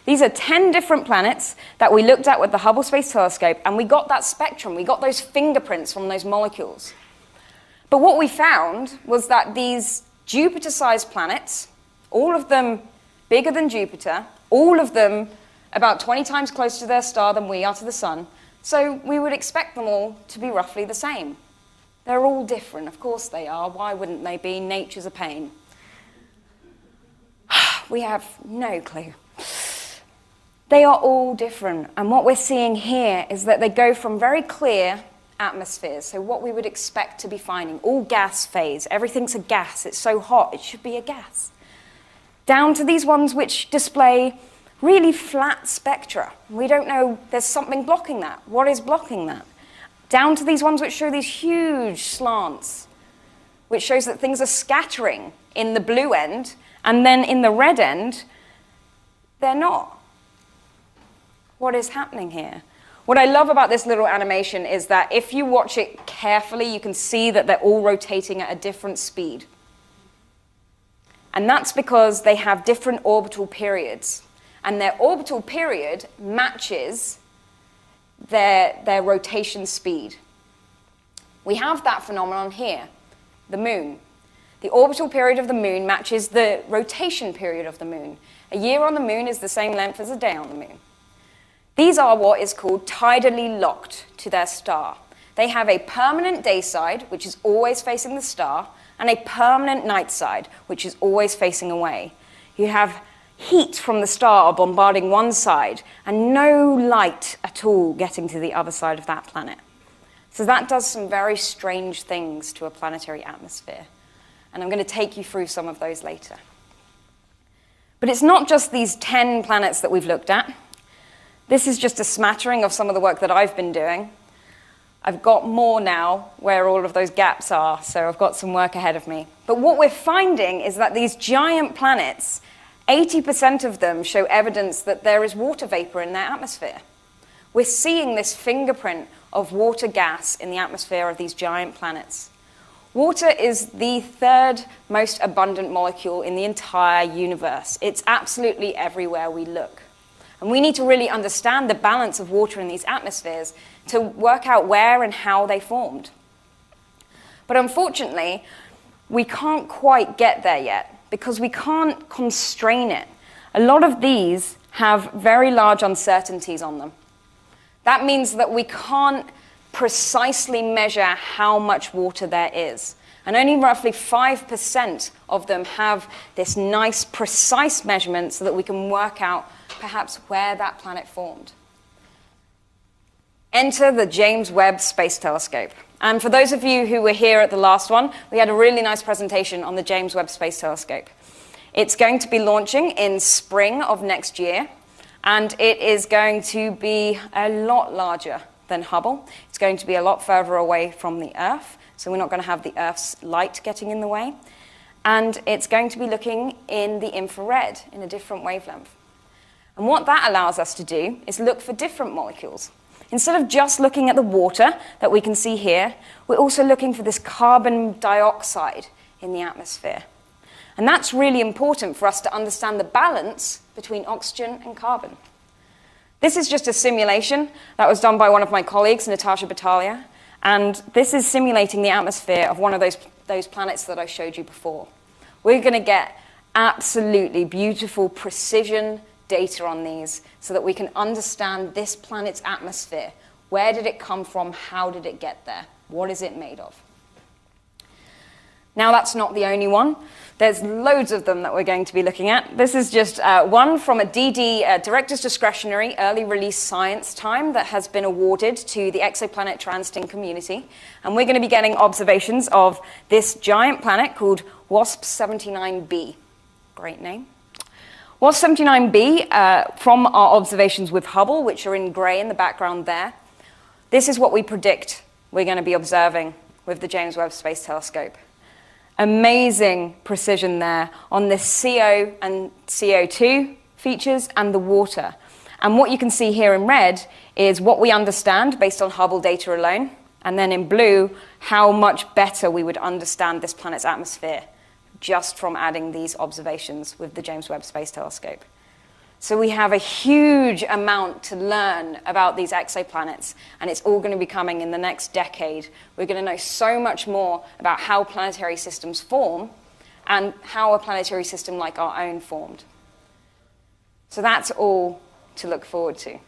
These are 10 different planets that we looked at with the Hubble Space Telescope, and we got that spectrum, we got those fingerprints from those molecules. But what we found was that these Jupiter-sized planets, all of them bigger than Jupiter, all of them about 20 times closer to their star than we are to the sun, so we would expect them all to be roughly the same. They're all different, of course they are. Why wouldn't they be? Nature's a pain. We have no clue. They are all different, and what we're seeing here is that they go from very clear atmospheres, so what we would expect to be finding, all gas phase, everything's a gas, it's so hot, it should be a gas, down to these ones which display really flat spectra. We don't know, there's something blocking that. What is blocking that? Down to these ones which show these huge slants, which shows that things are scattering in the blue end, and then in the red end, they're not. What is happening here? What I love about this little animation is that if you watch it carefully, you can see that they're all rotating at a different speed. And that's because they have different orbital periods. And their orbital period matches their rotation speed. We have that phenomenon here, the moon. The orbital period of the moon matches the rotation period of the moon. A year on the moon is the same length as a day on the moon. These are what is called tidally locked to their star. They have a permanent day side, which is always facing the star, and a permanent night side, which is always facing away. You have heat from the star bombarding one side, and no light at all getting to the other side of that planet. So that does some very strange things to a planetary atmosphere. And I'm going to take you through some of those later. But it's not just these 10 planets that we've looked at. This is just a smattering of some of the work that I've been doing. I've got more now where all of those gaps are, so I've got some work ahead of me. But what we're finding is that these giant planets, 80% of them show evidence that there is water vapor in their atmosphere. We're seeing this fingerprint of water gas in the atmosphere of these giant planets. Water is the third most abundant molecule in the entire universe. It's absolutely everywhere we look. And we need to really understand the balance of water in these atmospheres to work out where and how they formed. But unfortunately, we can't quite get there yet because we can't constrain it. A lot of these have very large uncertainties on them. That means that we can't precisely measure how much water there is. And only roughly 5% of them have this nice, precise measurement so that we can work out perhaps where that planet formed. Enter the James Webb Space Telescope. And for those of you who were here at the last one, we had a really nice presentation on the James Webb Space Telescope. It's going to be launching in spring of next year, and it is going to be a lot larger than Hubble. It's going to be a lot further away from the Earth, so we're not going to have the Earth's light getting in the way. And it's going to be looking in the infrared, in a different wavelength. And what that allows us to do is look for different molecules. Instead of just looking at the water that we can see here, we're also looking for this carbon dioxide in the atmosphere. And that's really important for us to understand the balance between oxygen and carbon. This is just a simulation that was done by one of my colleagues, Natasha Batalha, and this is simulating the atmosphere of one of those planets that I showed you before. We're going to get absolutely beautiful precision data on these so that we can understand this planet's atmosphere. Where did it come from? How did it get there? What is it made of? Now, that's not the only one. There's loads of them that we're going to be looking at. This is just one from a DD, Director's Discretionary Early Release Science Time, that has been awarded to the exoplanet transiting community. And we're going to be getting observations of this giant planet called WASP-79b. Great name. WASP-79b, from our observations with Hubble, which are in gray in the background there, this is what we predict we're going to be observing with the James Webb Space Telescope. Amazing precision there on the CO and CO2 features and the water. And what you can see here in red is what we understand based on Hubble data alone, and then in blue, how much better we would understand this planet's atmosphere just from adding these observations with the James Webb Space Telescope. So we have a huge amount to learn about these exoplanets, and it's all going to be coming in the next decade. We're going to know so much more about how planetary systems form and how a planetary system like our own formed. So that's all to look forward to.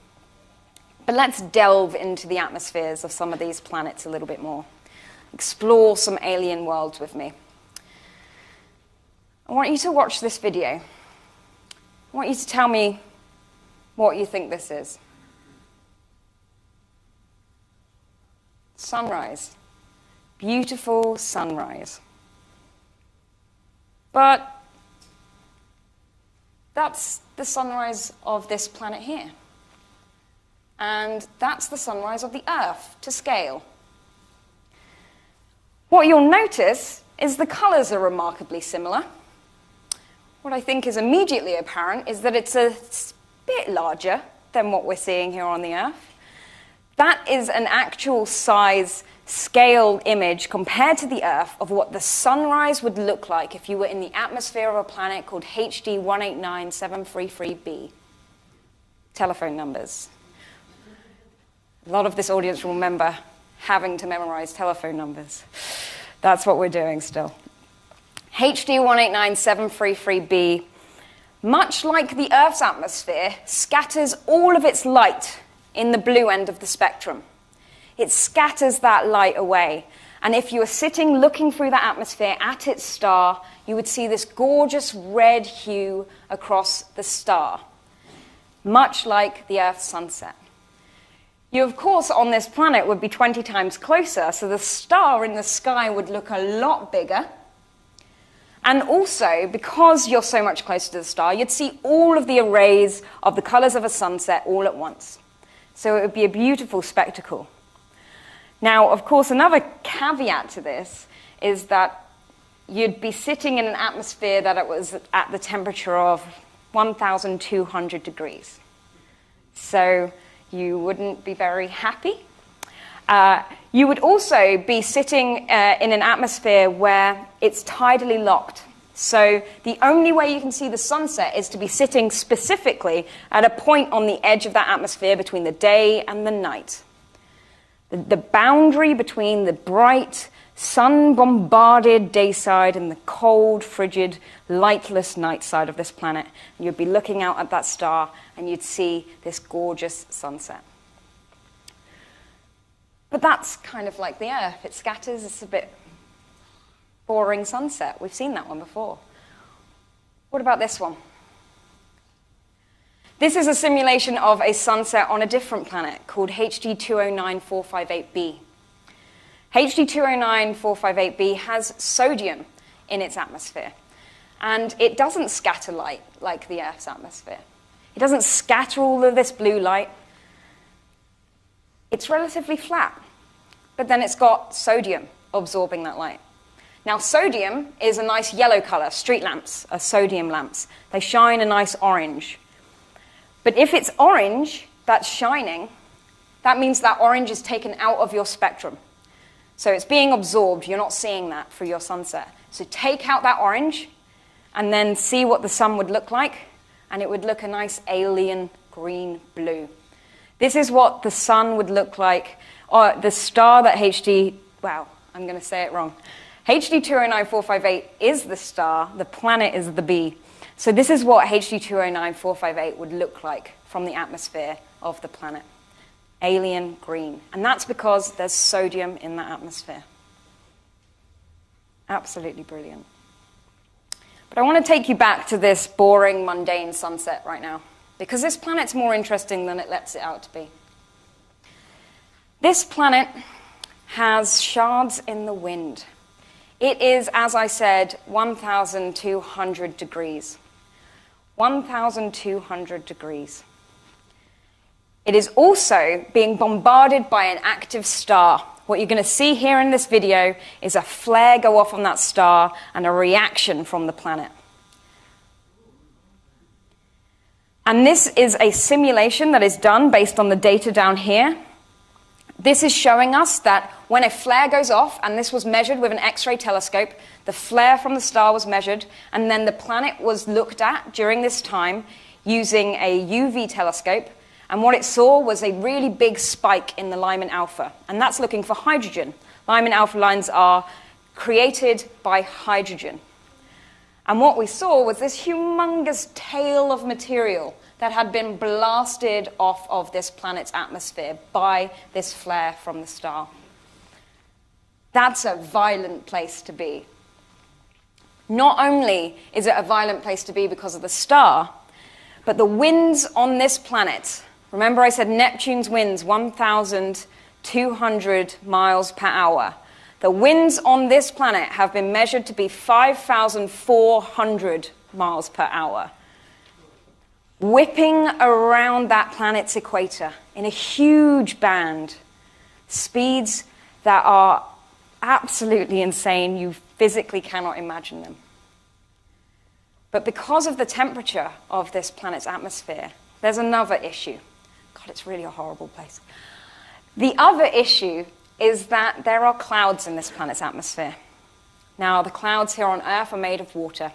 But let's delve into the atmospheres of some of these planets a little bit more. Explore some alien worlds with me. I want you to watch this video. I want you to tell me what you think this is. Sunrise. Beautiful sunrise. But that's the sunrise of this planet here. And that's the sunrise of the Earth to scale. What you'll notice is the colors are remarkably similar. What I think is immediately apparent is that it's a bit larger than what we're seeing here on the Earth. That is an actual size scale image compared to the Earth of what the sunrise would look like if you were in the atmosphere of a planet called HD 189733b. Telephone numbers. A lot of this audience will remember having to memorize telephone numbers. That's what we're doing still. HD 189733b, much like the Earth's atmosphere, scatters all of its light in the blue end of the spectrum. It scatters that light away. And if you were sitting looking through that atmosphere at its star, you would see this gorgeous red hue across the star, much like the Earth's sunset. You, of course, on this planet would be 20 times closer, so the star in the sky would look a lot bigger. And also, because you're so much closer to the star, you'd see all of the arrays of the colors of a sunset all at once. So it would be a beautiful spectacle. Now, of course, another caveat to this is that you'd be sitting in an atmosphere that it was at the temperature of 1,200 degrees. So you wouldn't be very happy. You would also be sitting in an atmosphere where it's tidally locked. So the only way you can see the sunset is to be sitting specifically at a point on the edge of that atmosphere between the day and the night. The boundary between the bright, sun-bombarded day side and the cold, frigid, lightless night side of this planet. And you'd be looking out at that star and you'd see this gorgeous sunset. But that's kind of like the Earth. It scatters, it's a bit boring sunset. We've seen that one before. What about this one? This is a simulation of a sunset on a different planet called HD 209458b. HD 209458b has sodium in its atmosphere, and it doesn't scatter light like the Earth's atmosphere. It doesn't scatter all of this blue light. It's relatively flat, but then it's got sodium absorbing that light. Now, sodium is a nice yellow color. Street lamps are sodium lamps. They shine a nice orange. But if it's orange that's shining, that means that orange is taken out of your spectrum. So it's being absorbed. You're not seeing that for your sunset. So take out that orange and then see what the sun would look like, and it would look a nice alien green blue. This is what the sun would look like, or the star that I'm going to say it wrong. HD 209458 is the star, the planet is the bee. So this is what HD 209458 would look like from the atmosphere of the planet. Alien green. And that's because there's sodium in that atmosphere. Absolutely brilliant. But I want to take you back to this boring, mundane sunset right now, because this planet's more interesting than it lets it out to be. This planet has shards in the wind. It is, as I said, 1,200 degrees. 1,200 degrees. It is also being bombarded by an active star. What you're going to see here in this video is a flare go off on that star and a reaction from the planet. And this is a simulation that is done based on the data down here. This is showing us that when a flare goes off, and this was measured with an X-ray telescope, the flare from the star was measured, and then the planet was looked at during this time using a UV telescope, and what it saw was a really big spike in the Lyman alpha, and that's looking for hydrogen. Lyman alpha lines are created by hydrogen. And what we saw was this humongous tail of material that had been blasted off of this planet's atmosphere by this flare from the star. That's a violent place to be. Not only is it a violent place to be because of the star, but the winds on this planet, remember I said Neptune's winds, 1,200 miles per hour. The winds on this planet have been measured to be 5,400 miles per hour, whipping around that planet's equator in a huge band, speeds that are absolutely insane. You physically cannot imagine them. But because of the temperature of this planet's atmosphere, there's another issue. God, it's really a horrible place. The other issue is that there are clouds in this planet's atmosphere. Now, the clouds here on Earth are made of water.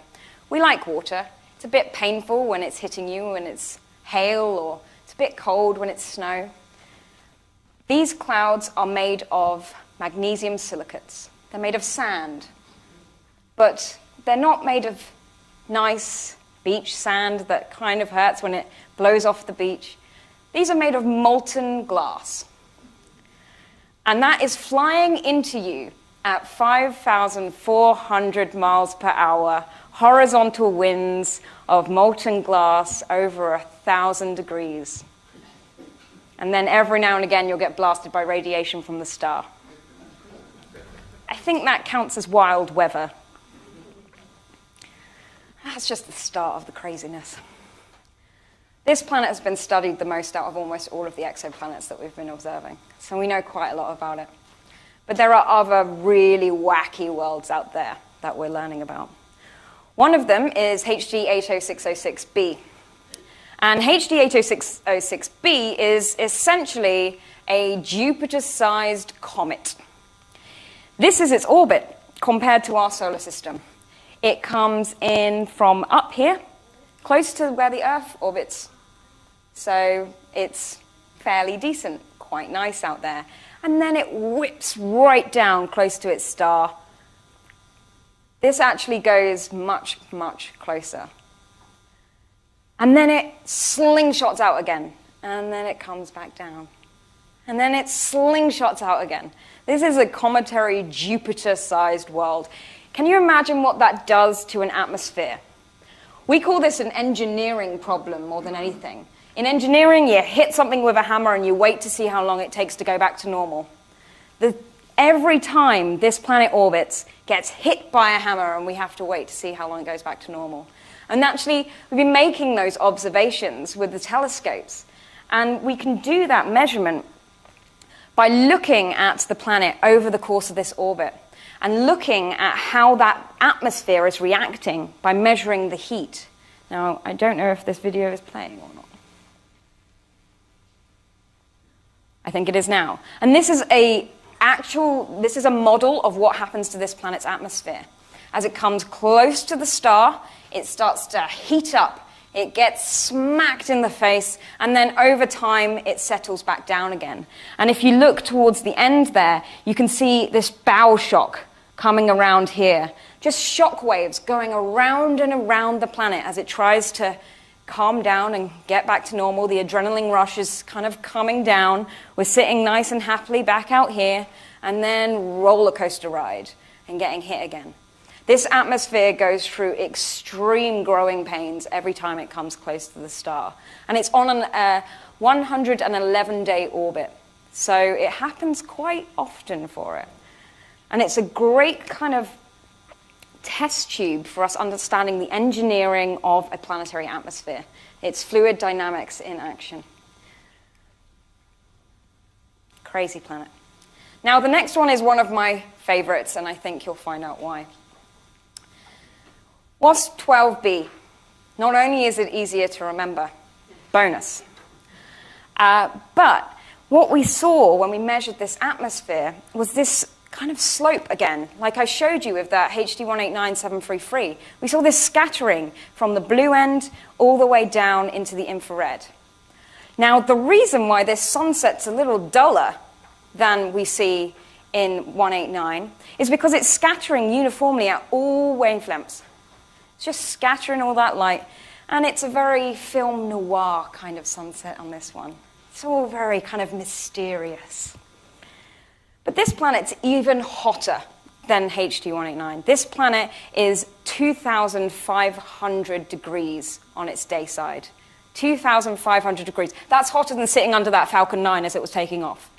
We like water. It's a bit painful when it's hitting you, when it's hail, or it's a bit cold when it's snow. These clouds are made of magnesium silicates. They're made of sand. But they're not made of nice beach sand that kind of hurts when it blows off the beach. These are made of molten glass. And that is flying into you at 5,400 miles per hour, horizontal winds of molten glass over 1,000 degrees. And then every now and again you'll get blasted by radiation from the star. I think that counts as wild weather. That's just the start of the craziness. This planet has been studied the most out of almost all of the exoplanets that we've been observing, so we know quite a lot about it. But there are other really wacky worlds out there that we're learning about. One of them is HD 80606b. And HD 80606b is essentially a Jupiter-sized comet. This is its orbit compared to our solar system. It comes in from up here, close to where the Earth orbits. So it's fairly decent, quite nice out there. And then it whips right down close to its star. This actually goes much, much closer. And then it slingshots out again. And then it comes back down. And then it slingshots out again. This is a cometary Jupiter-sized world. Can you imagine what that does to an atmosphere? We call this an engineering problem more than anything. In engineering, you hit something with a hammer and you wait to see how long it takes to go back to normal. Every time this planet orbits, gets hit by a hammer and we have to wait to see how long it goes back to normal. And actually, we've been making those observations with the telescopes. And we can do that measurement by looking at the planet over the course of this orbit and looking at how that atmosphere is reacting by measuring the heat. Now, I don't know if this video is playing or not. I think it is now. And this is a model of what happens to this planet's atmosphere. As it comes close to the star, it starts to heat up. It gets smacked in the face, and then over time, it settles back down again. And if you look towards the end there, you can see this bow shock coming around here. Just shock waves going around and around the planet as it tries to calm down and get back to normal. The adrenaline rush is kind of coming down. We're sitting nice and happily back out here, and then roller coaster ride and getting hit again. This atmosphere goes through extreme growing pains every time it comes close to the star. And it's on a 111-day orbit. So it happens quite often for it. And it's a great kind of test tube for us understanding the engineering of a planetary atmosphere. It's fluid dynamics in action. Crazy planet. Now, the next one is one of my favorites, and I think you'll find out why. WASP 12b. Not only is it easier to remember, bonus. But what we saw when we measured this atmosphere was this kind of slope again, like I showed you with that HD 189733. We saw this scattering from the blue end all the way down into the infrared. Now, the reason why this sunset's a little duller than we see in 189 is because it's scattering uniformly at all wavelengths. It's just scattering all that light, and it's a very film noir kind of sunset on this one. It's all very kind of mysterious. But this planet's even hotter than HD 189. This planet is 2,500 degrees on its day side. 2,500 degrees. That's hotter than sitting under that Falcon 9 as it was taking off.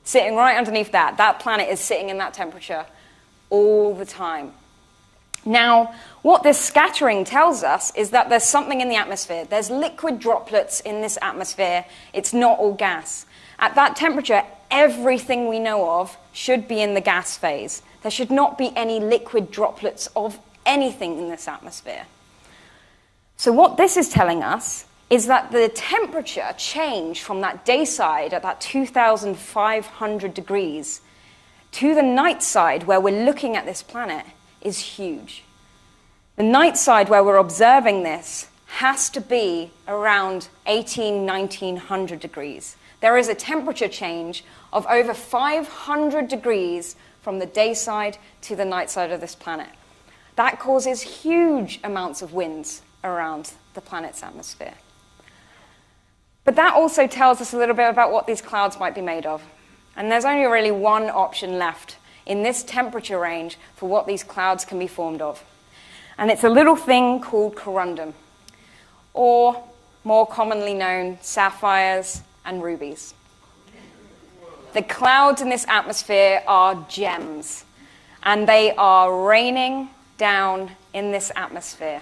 Sitting right underneath that. That planet is sitting in that temperature all the time. Now, what this scattering tells us is that there's something in the atmosphere. There's liquid droplets in this atmosphere. It's not all gas. At that temperature, everything we know of should be in the gas phase. There should not be any liquid droplets of anything in this atmosphere. So what this is telling us is that the temperature change from that day side at that 2,500 degrees to the night side where we're looking at this planet is huge. The night side where we're observing this has to be around 1900 degrees. There is a temperature change of over 500 degrees from the day side to the night side of this planet. That causes huge amounts of winds around the planet's atmosphere. But that also tells us a little bit about what these clouds might be made of. And there's only really one option left in this temperature range for what these clouds can be formed of. And it's a little thing called corundum, or more commonly known, sapphires and rubies. The clouds in this atmosphere are gems, and they are raining down in this atmosphere.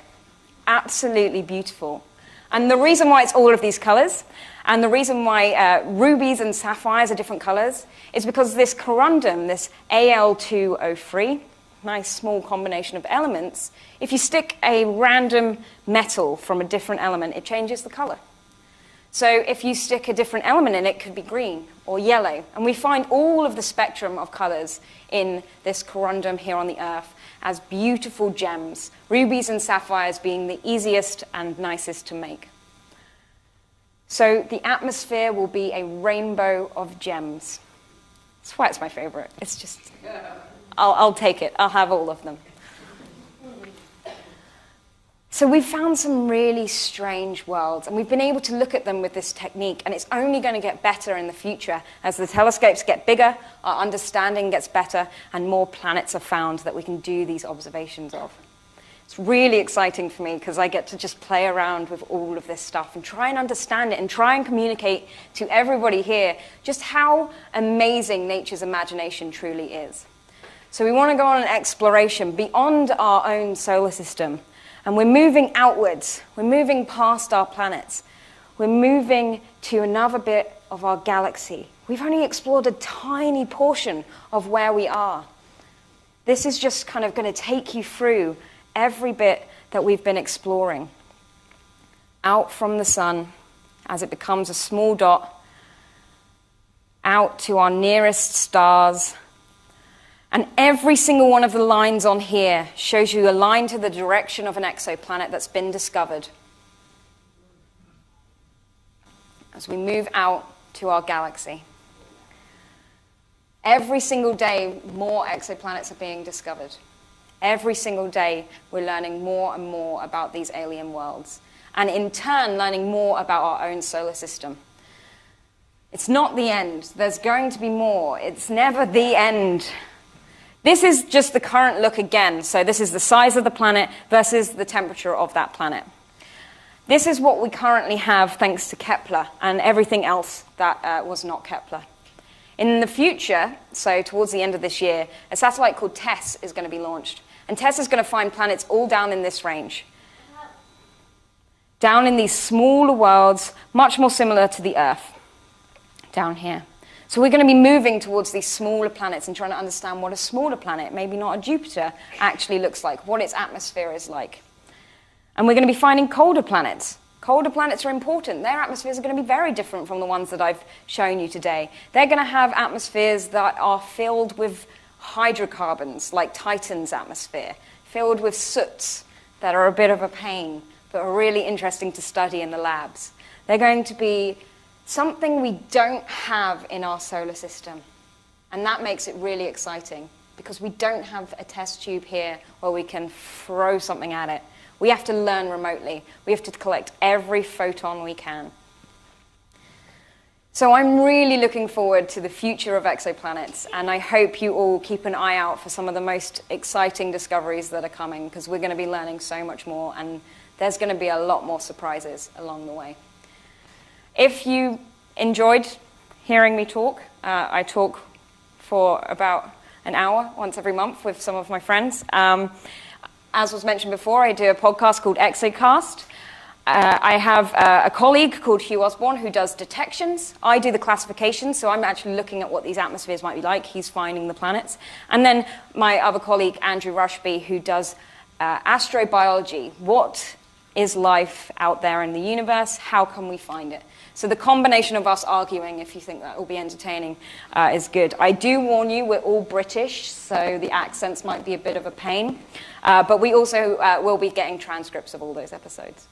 Absolutely beautiful. And the reason why it's all of these colors, and the reason why rubies and sapphires are different colors, is because this corundum, this Al2O3, nice small combination of elements, if you stick a random metal from a different element, it changes the color. So if you stick a different element in, it could be green or yellow. And we find all of the spectrum of colors in this corundum here on the Earth as beautiful gems, rubies and sapphires being the easiest and nicest to make. So the atmosphere will be a rainbow of gems. That's why it's my favorite. It's just, I'll take it. I'll have all of them. So we've found some really strange worlds, and we've been able to look at them with this technique, and it's only going to get better in the future. As the telescopes get bigger, our understanding gets better, and more planets are found that we can do these observations of. It's really exciting for me because I get to just play around with all of this stuff and try and understand it and try and communicate to everybody here just how amazing nature's imagination truly is. So we want to go on an exploration beyond our own solar system. And we're moving outwards. We're moving past our planets. We're moving to another bit of our galaxy. we've only explored a tiny portion of where we are. This is just kind of going to take you through every bit that we've been exploring. Out from the sun, as it becomes a small dot, out to our nearest stars. And every single one of the lines on here shows you a line to the direction of an exoplanet that's been discovered. As we move out to our galaxy. Every single day, more exoplanets are being discovered. Every single day, we're learning more and more about these alien worlds. And in turn, learning more about our own solar system. It's not the end. There's going to be more. It's never the end. This is just the current look again. So this is the size of the planet versus the temperature of that planet. This is what we currently have thanks to Kepler and everything else that was not Kepler. In the future, so towards the end of this year, a satellite called TESS is going to be launched. And TESS is going to find planets all down in this range. Down in these smaller worlds, much more similar to the Earth. Down here. So we're going to be moving towards these smaller planets and trying to understand what a smaller planet, maybe not a Jupiter, actually looks like, what its atmosphere is like. And we're going to be finding colder planets. Colder planets are important. Their atmospheres are going to be very different from the ones that I've shown you today. They're going to have atmospheres that are filled with hydrocarbons, like Titan's atmosphere, filled with soots that are a bit of a pain, but are really interesting to study in the labs. They're going to be something we don't have in our solar system. And that makes it really exciting, because we don't have a test tube here where we can throw something at it. We have to learn remotely. We have to collect every photon we can. So I'm really looking forward to the future of exoplanets, and I hope you all keep an eye out for some of the most exciting discoveries that are coming, because we're going to be learning so much more, and there's going to be a lot more surprises along the way. If you enjoyed hearing me talk, I talk for about an hour once every month with some of my friends. As was mentioned before, I do a podcast called Exocast. I have a colleague called Hugh Osborne who does detections. I do the classification, so I'm actually looking at what these atmospheres might be like. He's finding the planets. And then my other colleague, Andrew Rushby, who does astrobiology. What is life out there in the universe? How can we find it? So the combination of us arguing, if you think that will be entertaining, is good. I do warn you, we're all British, so the accents might be a bit of a pain. But we also will be getting transcripts of all those episodes.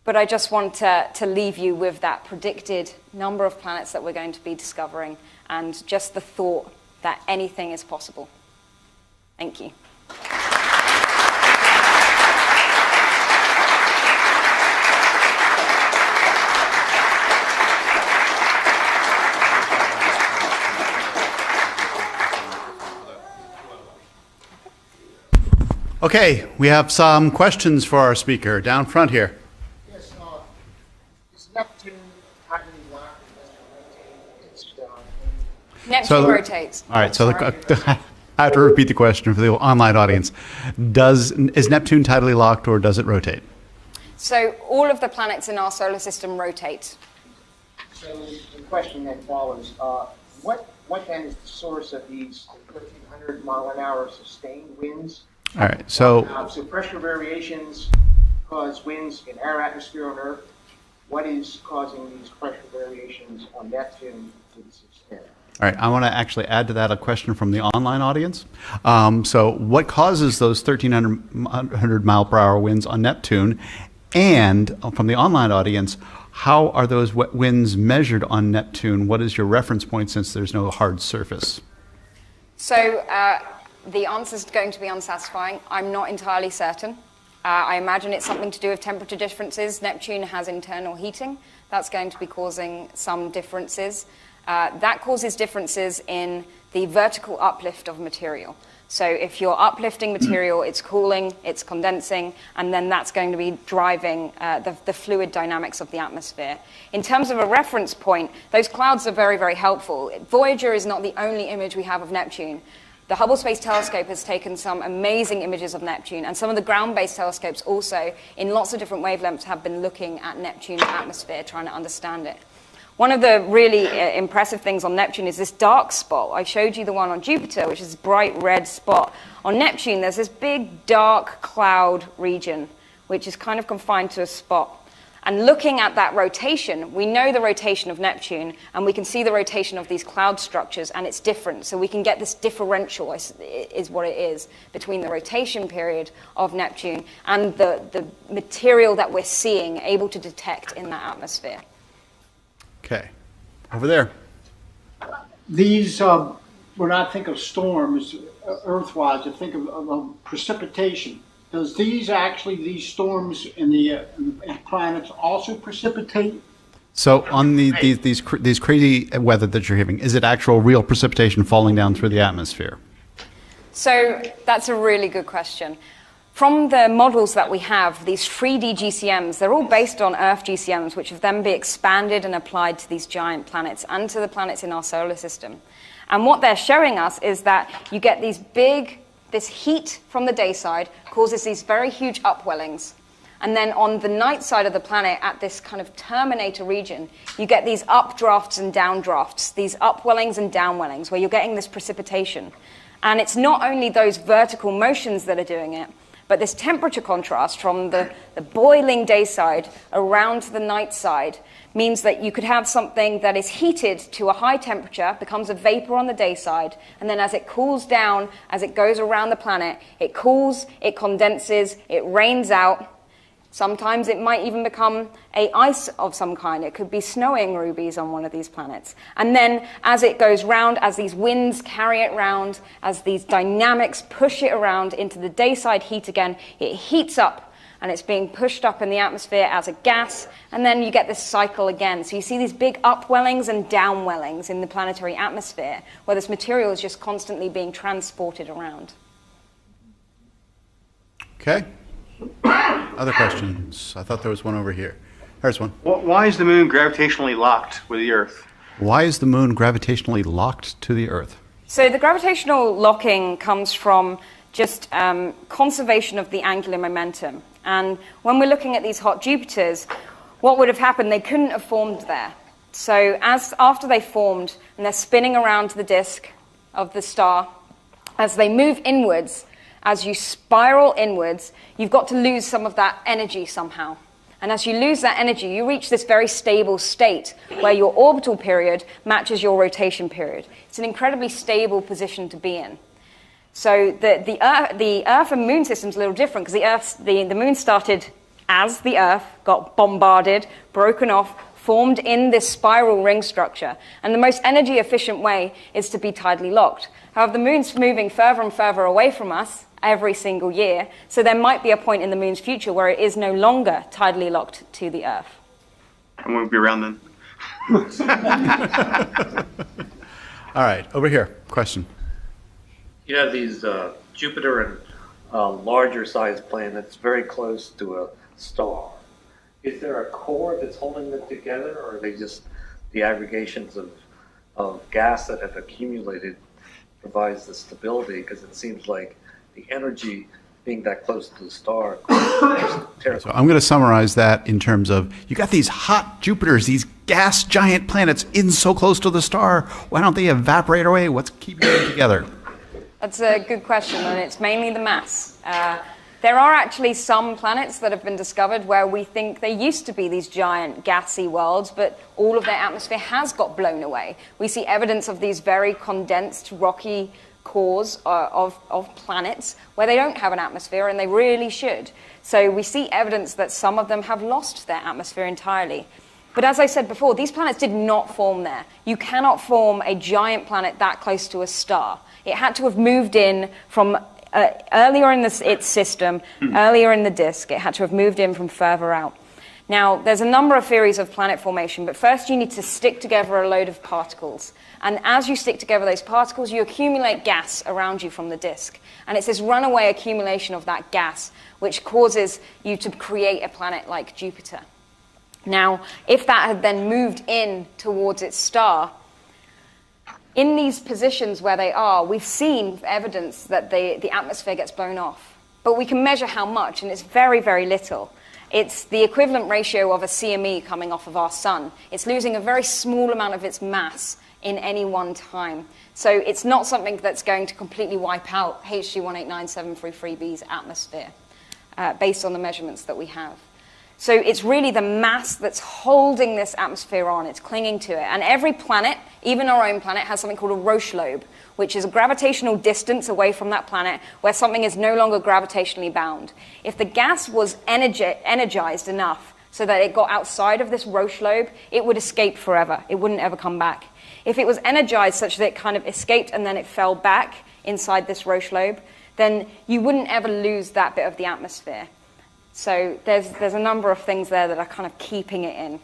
But I just want to leave you with that predicted number of planets that we're going to be discovering, and just the thought that anything is possible. Thank you. Okay, we have some questions for our speaker down front here. Yes, is Neptune highly locked? Neptune rotates. All right, so I have to repeat the question for the online audience. Is Neptune tidally locked, or does it rotate? So all of the planets in our solar system rotate. So the question then follows, what then is the source of these 1,300 mile an hour sustained winds? All right, so pressure variations cause winds in our atmosphere on Earth. What is causing these pressure variations on Neptune to this extent? all right, I want to actually add to that a question from the online audience. So what causes those 1,300 mile per hour winds on Neptune? And from the online audience, how are those winds measured on Neptune? What is your reference point, since there's no hard surface? So the answer is going to be unsatisfying. I'm not entirely certain. I imagine it's something to do with temperature differences. Neptune has internal heating. That's going to be causing some differences. That causes differences in the vertical uplift of material. So if you're uplifting material, it's cooling, it's condensing, and then that's going to be driving the fluid dynamics of the atmosphere. In terms of a reference point, those clouds are very, very helpful. Voyager is not the only image we have of Neptune. The Hubble Space Telescope has taken some amazing images of Neptune, and some of the ground-based telescopes also, in lots of different wavelengths, have been looking at Neptune's atmosphere, trying to understand it. One of the really impressive things on Neptune is this dark spot. I showed you the one on Jupiter, which is this bright red spot. On Neptune, there's this big dark cloud region, which is kind of confined to a spot. And looking at that rotation, we know the rotation of Neptune, and we can see the rotation of these cloud structures, and it's different. So we can get this differential, is what it is, between the rotation period of Neptune and the material that we're seeing, able to detect in that atmosphere. Okay. Over there. These, when I think of storms, Earth-wise, I think of precipitation. Does these storms in the planets also precipitate? So on these crazy weather that you're having, is it actual real precipitation falling down through the atmosphere? So that's a really good question. From the models that we have, these 3D GCMs, they're all based on Earth GCMs, which have then been expanded and applied to these giant planets and to the planets in our solar system. And what they're showing us is that you get this heat from the day side causes these very huge upwellings. And then on the night side of the planet, at this kind of terminator region, you get these updrafts and downdrafts, these upwellings and downwellings, where you're getting this precipitation. And it's not only those vertical motions that are doing it, but this temperature contrast from the boiling day side around to the night side means that you could have something that is heated to a high temperature, becomes a vapor on the day side, and then as it cools down, as it goes around the planet, it cools, it condenses, it rains out. Sometimes it might even become an ice of some kind. It could be snowing rubies on one of these planets. And then as it goes round, as these winds carry it round, as these dynamics push it around into the dayside heat again, it heats up and it's being pushed up in the atmosphere as a gas, and then you get this cycle again. So you see these big upwellings and downwellings in the planetary atmosphere where this material is just constantly being transported around. Okay. Other questions? I thought there was one over here. There's one. Why is the moon gravitationally locked with the Earth? Why is the moon gravitationally locked to the Earth? So the gravitational locking comes from just conservation of the angular momentum. And when we're looking at these hot Jupiters, what would have happened? They couldn't have formed there. So after they formed and they're spinning around the disk of the star, as they move inwards, as you spiral inwards, you've got to lose some of that energy somehow. And as you lose that energy, you reach this very stable state where your orbital period matches your rotation period. It's an incredibly stable position to be in. So the Earth and Moon system's a little different because the Moon started as the Earth, got bombarded, broken off, formed in this spiral ring structure. And the most energy efficient way is to be tidally locked. However, the Moon's moving further and further away from us every single year, so there might be a point in the Moon's future where it is no longer tidally locked to the Earth. I won't be around then. All right, over here. Question. You have these Jupiter and larger sized planets very close to a star. Is there a core that's holding them together, or are they just the aggregations of gas that have accumulated provides the stability? Because it seems like the energy being that close to the star is terrible. So I'm going to summarize that in terms of, you got these hot Jupiters, these gas giant planets in so close to the star. Why don't they evaporate away? What's keeping them together? That's a good question, and it's mainly the mass. There are actually some planets that have been discovered where we think they used to be these giant gassy worlds, but all of their atmosphere has got blown away. We see evidence of these very condensed, rocky cores of planets where they don't have an atmosphere, and they really should. So we see evidence that some of them have lost their atmosphere entirely. But as I said before, these planets did not form there. You cannot form a giant planet that close to a star. It had to have moved in from earlier in its system, earlier in the disk. It had to have moved in from further out. Now, there's a number of theories of planet formation, but first you need to stick together a load of particles. And as you stick together those particles, you accumulate gas around you from the disk. And it's this runaway accumulation of that gas which causes you to create a planet like Jupiter. Now, if that had then moved in towards its star, in these positions where they are, we've seen evidence that the atmosphere gets blown off. But we can measure how much, and it's very, very little. It's the equivalent ratio of a CME coming off of our sun. It's losing a very small amount of its mass in any one time. So it's not something that's going to completely wipe out HG 189.733b's atmosphere, based on the measurements that we have. So it's really the mass that's holding this atmosphere on. It's clinging to it. And every planet, even our own planet, has something called a Roche lobe, which is a gravitational distance away from that planet where something is no longer gravitationally bound. If the gas was energized enough so that it got outside of this Roche lobe, it would escape forever. It wouldn't ever come back. If it was energized such that it kind of escaped and then it fell back inside this Roche lobe, then you wouldn't ever lose that bit of the atmosphere. So there's a number of things there that are kind of keeping it in.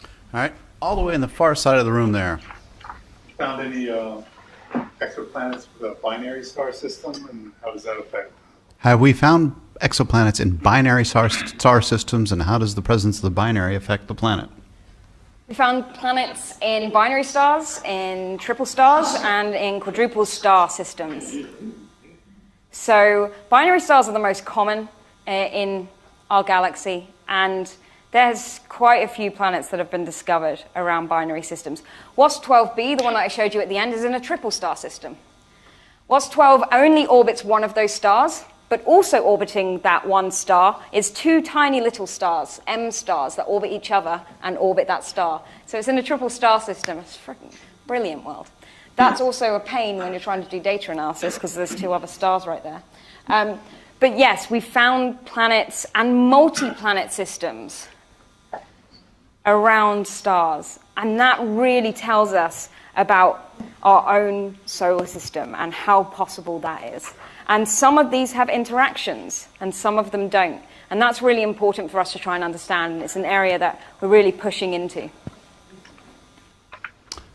All right, all the way in the far side of the room there. Found any exoplanets with a binary star system, and how does that affect? Have we found exoplanets in binary star systems, and how does the presence of the binary affect the planet? We found planets in binary stars, in triple stars, and in quadruple star systems. So binary stars are the most common in our galaxy, and there's quite a few planets that have been discovered around binary systems. WASP-12b, the one that I showed you at the end, is in a triple star system. WASP-12 only orbits one of those stars, but also orbiting that one star is two tiny little stars, M stars, that orbit each other and orbit that star. So it's in a triple star system. It's a freaking brilliant world. That's also a pain when you're trying to do data analysis because there's two other stars right there. But yes, we found planets and multi-planet systems around stars. And that really tells us about our own solar system and how possible that is. And some of these have interactions, and some of them don't. And that's really important for us to try and understand. And it's an area that we're really pushing into.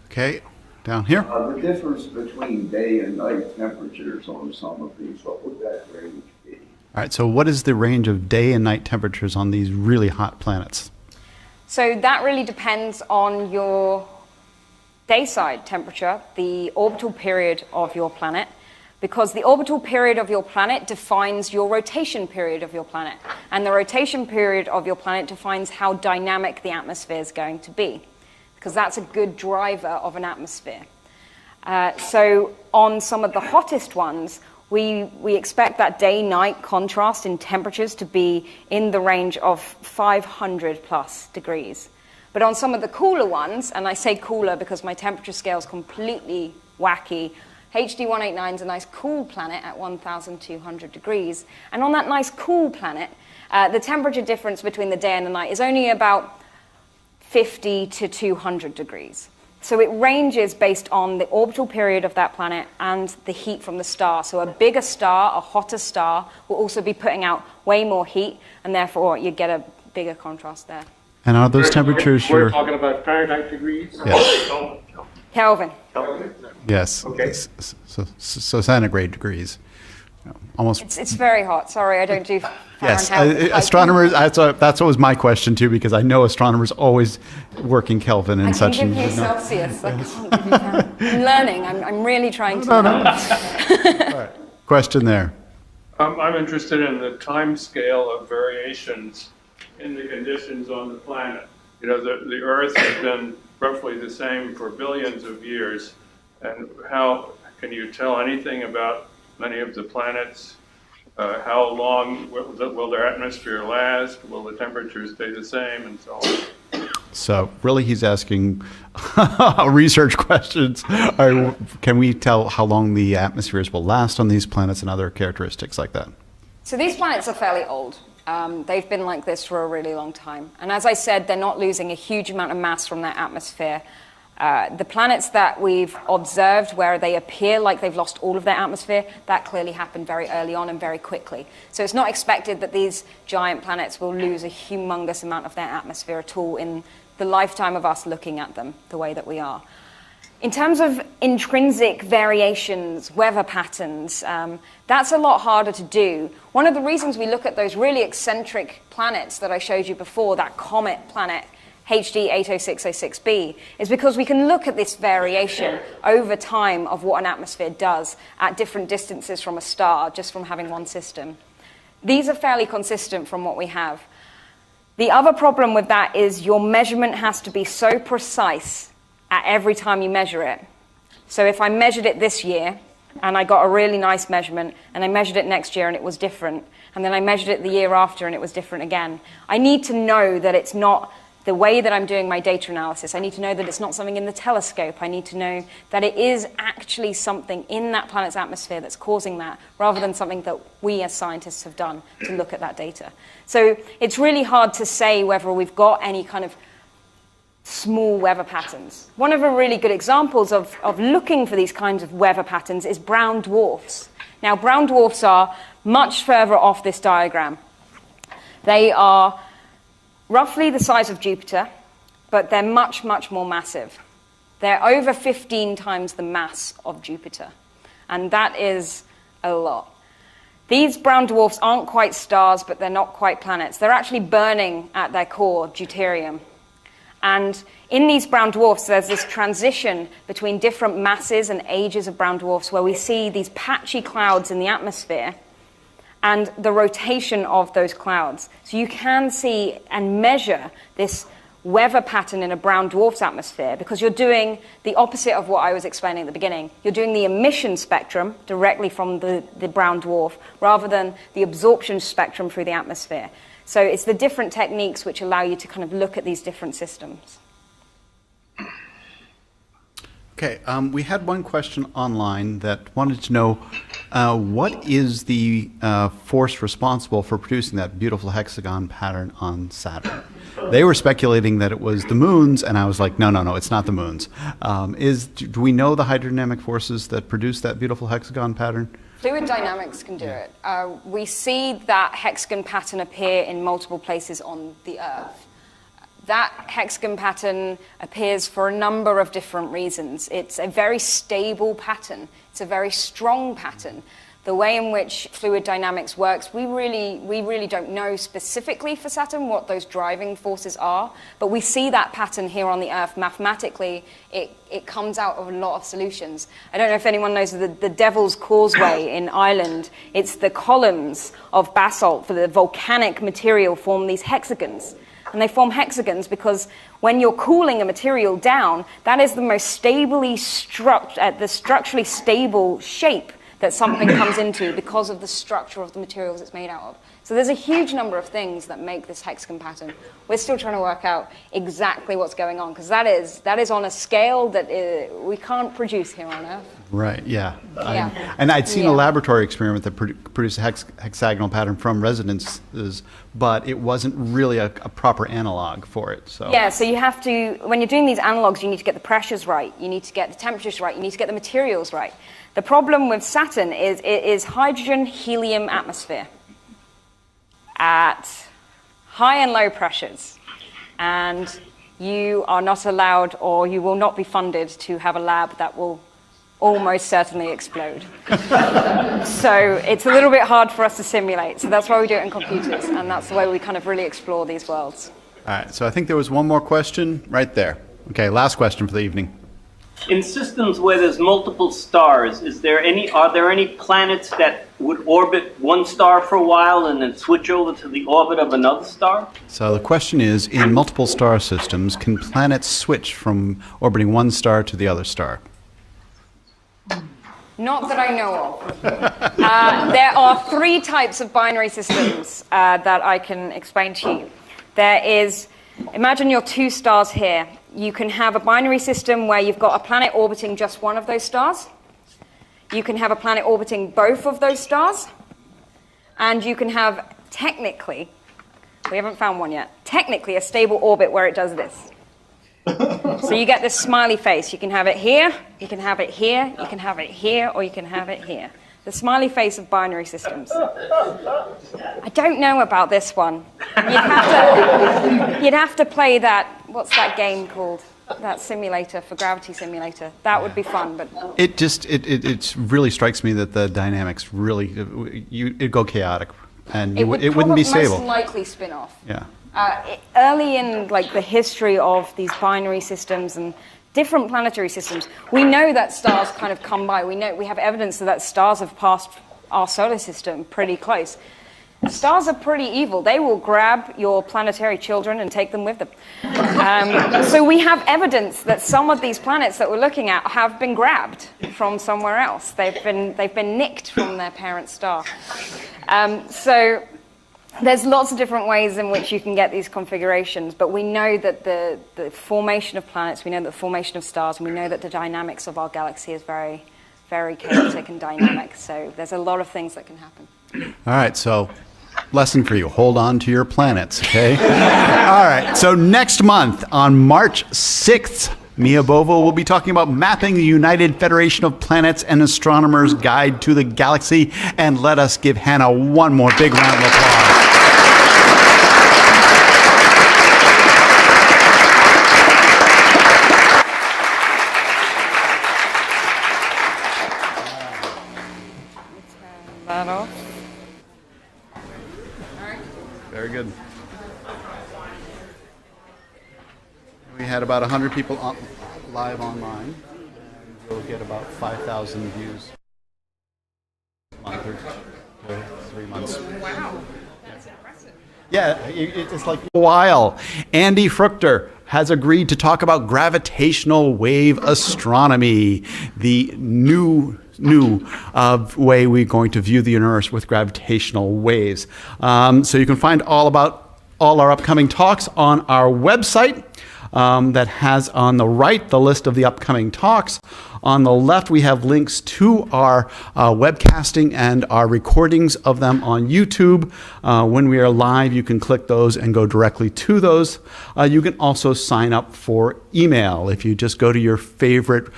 Okay, down here. The difference between day and night temperatures on some of these, what would that range be? All right, so what is the range of day and night temperatures on these really hot planets? So that really depends on your dayside temperature, the orbital period of your planet, because the orbital period of your planet defines your rotation period of your planet. And the rotation period of your planet defines how dynamic the atmosphere is going to be, because that's a good driver of an atmosphere. So on some of the hottest ones, we expect that day-night contrast in temperatures to be in the range of 500 plus degrees. But on some of the cooler ones, and I say cooler because my temperature scale is completely wacky, HD 189 is a nice cool planet at 1,200 degrees. And on that nice cool planet, the temperature difference between the day and the night is only about 50 to 200 degrees. So it ranges based on the orbital period of that planet and the heat from the star. So a bigger star, a hotter star, will also be putting out way more heat, and therefore you get a bigger contrast there. And are those temperatures We're your... talking about Fahrenheit degrees? Yes. Kelvin. Yes. Okay. So centigrade degrees. Almost. It's very hot. Sorry, I don't do Yes, Fahrenheit. astronomers. That's what was my question too, because I know astronomers always work in Kelvin and I such. can give you Celsius. I can't give you Fahrenheit. I'm learning. I'm really trying to learn. All right. Question there. I'm interested in the time scale of variations in the conditions on the planet. You know, the Earth has been roughly the same for billions of years, and how can you tell anything about many of the planets? How long will their atmosphere last? Will the temperature stay the same, and so on? So really, he's asking research questions. Can we tell how long the atmospheres will last on these planets and other characteristics like that? So these planets are fairly old. They've been like this for a really long time. And as I said, they're not losing a huge amount of mass from their atmosphere. The planets that we've observed where they appear like they've lost all of their atmosphere, that clearly happened very early on and very quickly. So it's not expected that these giant planets will lose a humongous amount of their atmosphere at all in the lifetime of us looking at them the way that we are. In terms of intrinsic variations, weather patterns, that's a lot harder to do. One of the reasons we look at those really eccentric planets that I showed you before, that comet planet, HD 80606b, is because we can look at this variation over time of what an atmosphere does at different distances from a star, just from having one system. these are fairly consistent from what we have. The other problem with that is your measurement has to be so precise at every time you measure it. So if I measured it this year, and I got a really nice measurement, and I measured it next year and it was different, and then I measured it the year after and it was different again, I need to know that it's not the way that I'm doing my data analysis. I need to know that it's not something in the telescope. I need to know that it is actually something in that planet's atmosphere that's causing that, rather than something that we as scientists have done to look at that data. So it's really hard to say whether we've got any kind of small weather patterns. One of the really good examples of looking for these kinds of weather patterns is brown dwarfs. Now, brown dwarfs are much further off this diagram. They are roughly the size of Jupiter, but they're much, much more massive. They're over 15 times the mass of Jupiter, and that is a lot. These brown dwarfs aren't quite stars, but they're not quite planets. They're actually burning at their core deuterium. And in these brown dwarfs, there's this transition between different masses and ages of brown dwarfs where we see these patchy clouds in the atmosphere and the rotation of those clouds. So you can see and measure this weather pattern in a brown dwarf's atmosphere because you're doing the opposite of what I was explaining at the beginning. You're doing the emission spectrum directly from the brown dwarf rather than the absorption spectrum through the atmosphere. So it's the different techniques which allow you to kind of look at these different systems. Okay, we had one question online that wanted to know what is the force responsible for producing that beautiful hexagon pattern on Saturn? They were speculating that it was the moons, and I was like, no, it's not the moons. Do we know the hydrodynamic forces that produce that beautiful hexagon pattern? Fluid dynamics can do it. We see that hexagon pattern appear in multiple places on the Earth. That hexagon pattern appears for a number of different reasons. It's a very stable pattern. It's a very strong pattern. The way in which fluid dynamics works, we really don't know specifically for Saturn what those driving forces are, but we see that pattern here on the Earth. Mathematically, it comes out of a lot of solutions. I don't know if anyone knows the Devil's Causeway in Ireland. It's the columns of basalt for the volcanic material form these hexagons. And they form hexagons because when you're cooling a material down, that is the most structurally stable shape that something comes into because of the structure of the materials it's made out of. So there's a huge number of things that make this hexagon pattern. We're still trying to work out exactly what's going on, because that is on a scale that we can't produce here on Earth. Right, yeah. And I'd seen a laboratory experiment that produced a hexagonal pattern from resonances, but it wasn't really a proper analog for it. So yeah, so you have to, when you're doing these analogs, you need to get the pressures right, you need to get the temperatures right, you need to get the materials right. The problem with Saturn is it is hydrogen-helium atmosphere at high and low pressures, and you are not allowed, or you will not be funded to have a lab that will almost certainly explode. So it's a little bit hard for us to simulate, so that's why we do it in computers, and that's the way we kind of really explore these worlds. All right, so I think there was one more question right there. Okay, last question for the evening. In systems where there's multiple stars, are there any planets that would orbit one star for a while and then switch over to the orbit of another star? So the question is, in multiple star systems, can planets switch from orbiting one star to the other star? Not that I know of. There are three types of binary systems that I can explain to you. There is, imagine your two stars here. You can have a binary system where you've got a planet orbiting just one of those stars. You can have a planet orbiting both of those stars. And you can have, technically, we haven't found one yet, technically a stable orbit where it does this. So you get this smiley face. You can have it here, you can have it here, you can have it here, or you can have it here. The smiley face of binary systems. I don't know about this one. You'd have to play that, what's that game called? That simulator for Gravity Simulator. That would be fun, but It really strikes me that the dynamics really it'd go chaotic, and it wouldn't be stable. Most likely spin off. Yeah. Early in the history of these binary systems and different planetary systems, we know that stars kind of come by. We have evidence that stars have passed our solar system pretty close. Stars are pretty evil. They will grab your planetary children and take them with them. So we have evidence that some of these planets that we're looking at have been grabbed from somewhere else. They've been nicked from their parent star. So there's lots of different ways in which you can get these configurations, but we know that the formation of planets, we know that the formation of stars, and we know that the dynamics of our galaxy is very, very chaotic and dynamic. So there's a lot of things that can happen. All right, so lesson for you. Hold on to your planets, okay? All right, so next month on March 6th, Mia Bovo will be talking about mapping the United Federation of Planets and Astronomers Guide to the Galaxy. And let us give Hannah one more big round of applause. That off. Very good. We had about 100 people live online, and we'll get about 5,000 views a month or 3 months. Wow, that's impressive. Yeah, it's like a while. Andy Fruchter has agreed to talk about gravitational wave astronomy, the new way we're going to view the universe with gravitational waves. So you can find all about all our upcoming talks on our website. That has on the right the list of the upcoming talks. On the left, we have links to our webcasting and our recordings of them on YouTube. When we are live, you can click those and go directly to those. You can also sign up for email. If you just go to your favorite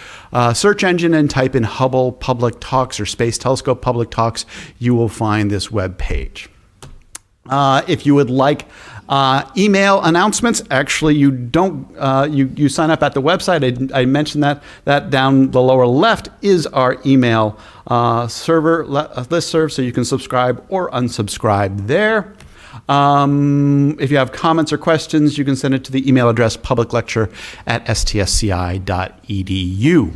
search engine and type in Hubble Public Talks or Space Telescope Public Talks, you will find this web page. If you would like email announcements, actually you don't, you sign up at the website. I mentioned that down the lower left is our email server listserv, so you can subscribe or unsubscribe there. If you have comments or questions, you can send it to the email address publiclecture@stsci.edu.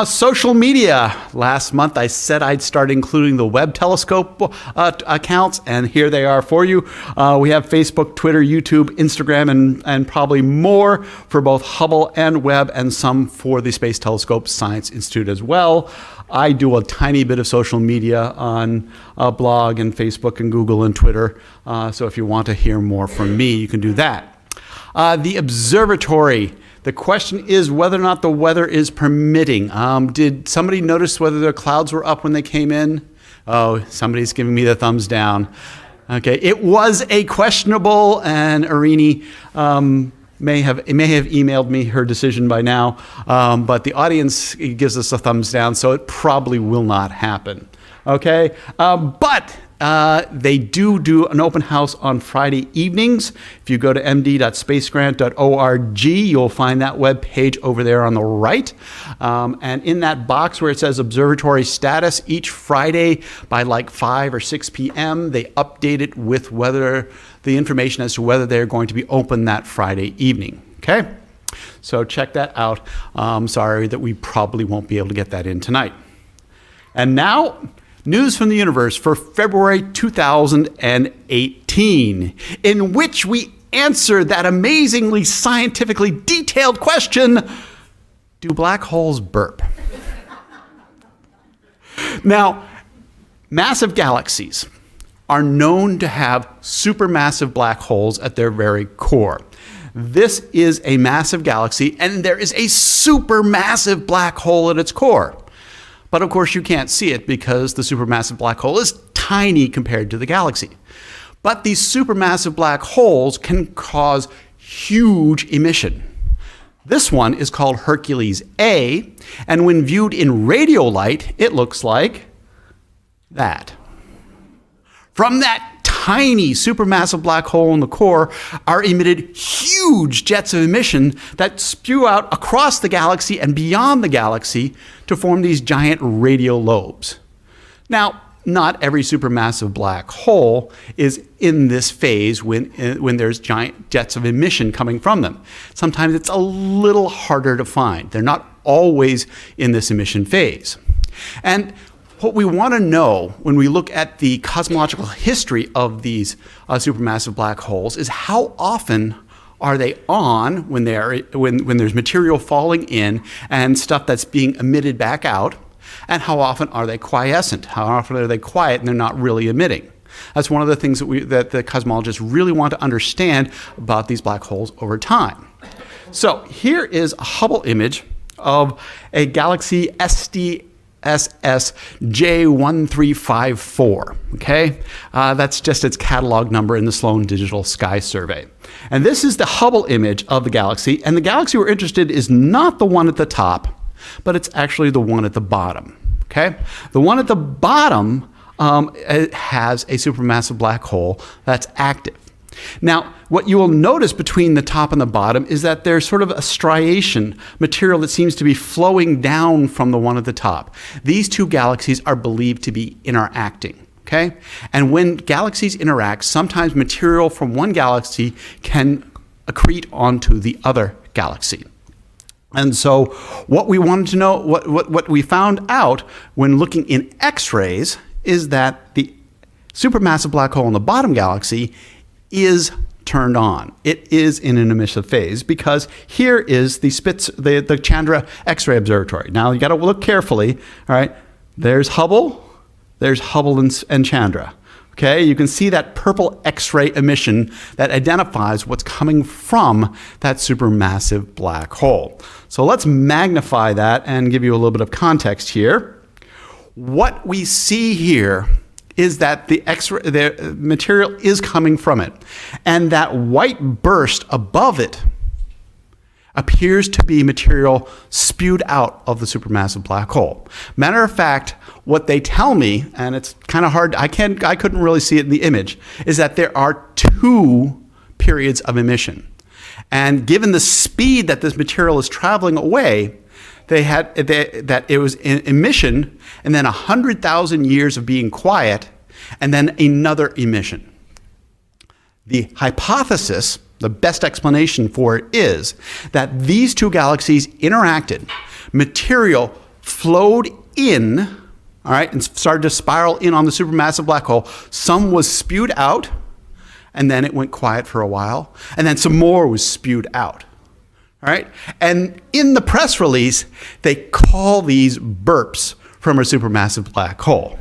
Social media. Last month I said I'd start including the Webb Telescope accounts, and here they are for you. We have Facebook, Twitter, YouTube, Instagram, and probably more for both Hubble and Webb, and some for the Space Telescope Science Institute as well. I do a tiny bit of social media on a blog and Facebook and Google and Twitter, so if you want to hear more from me, you can do that. The observatory. The question is whether or not the weather is permitting. Did somebody notice whether the clouds were up when they came in? Oh, somebody's giving me the thumbs down. Okay, it was a questionable, and Irini may have emailed me her decision by now, but the audience gives us a thumbs down, so it probably will not happen. Okay, but they do an open house on Friday evenings. If you go to md.spacegrant.org, you'll find that web page over there on the right. And in that box where it says observatory status, each Friday by like 5 or 6 p.m., they update it with the information as to whether they're going to be open that Friday evening. Okay? So check that out. Sorry that we probably won't be able to get that in tonight. And now, News from the Universe for February 2018, in which we answer that amazingly scientifically detailed question, do black holes burp? Now, massive galaxies are known to have supermassive black holes at their very core. This is a massive galaxy, and there is a supermassive black hole at its core. But of course you can't see it because the supermassive black hole is tiny compared to the galaxy. But these supermassive black holes can cause huge emission. This one is called Hercules A, and when viewed in radio light, it looks like that. From that tiny supermassive black hole in the core are emitted huge jets of emission that spew out across the galaxy and beyond the galaxy to form these giant radial lobes. Now, not every supermassive black hole is in this phase when there's giant jets of emission coming from them. Sometimes it's a little harder to find. They're not always in this emission phase. And what we want to know when we look at the cosmological history of these supermassive black holes is how often are they on when there's material falling in and stuff that's being emitted back out, and how often are they quiescent? How often are they quiet and they're not really emitting? That's one of the things that the cosmologists really want to understand about these black holes over time. So here is a Hubble image of a galaxy SDSS J1354, okay? That's just its catalog number in the Sloan Digital Sky Survey. And this is the Hubble image of the galaxy, and the galaxy we're interested in is not the one at the top, but it's actually the one at the bottom, okay? The one at the bottom it has a supermassive black hole that's active. Now, what you will notice between the top and the bottom is that there's sort of a striation material that seems to be flowing down from the one at the top. These two galaxies are believed to be interacting, okay? And when galaxies interact, sometimes material from one galaxy can accrete onto the other galaxy. And so what we wanted to know, what we found out when looking in X-rays is that the supermassive black hole in the bottom galaxy is turned on. It is in an emissive phase because here is the Chandra X-ray Observatory. Now you got to look carefully. All right, there's Hubble and Chandra. Okay, you can see that purple X-ray emission that identifies what's coming from that supermassive black hole. So let's magnify that and give you a little bit of context here. What we see here is that the material is coming from it, and that white burst above it appears to be material spewed out of the supermassive black hole. Matter of fact, what they tell me, and it's kind of hard, I couldn't really see it in the image, is that there are two periods of emission. And given the speed that this material is traveling away, that it was in emission, and then 100,000 years of being quiet, and then another emission. The hypothesis, the best explanation for it, is that these two galaxies interacted. Material flowed in, all right, and started to spiral in on the supermassive black hole. Some was spewed out, and then it went quiet for a while, and then some more was spewed out. All right? And in the press release, they call these burps from a supermassive black hole.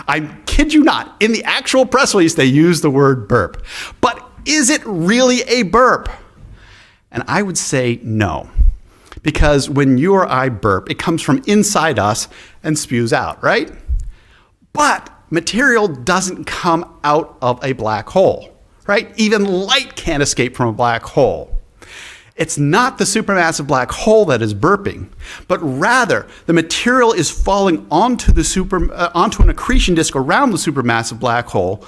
I kid you not, in the actual press release, they use the word burp. But is it really a burp? And I would say no. Because when you or I burp, it comes from inside us and spews out, right? But material doesn't come out of a black hole, right? Even light can't escape from a black hole. It's not the supermassive black hole that is burping, but rather the material is falling onto onto an accretion disk around the supermassive black hole.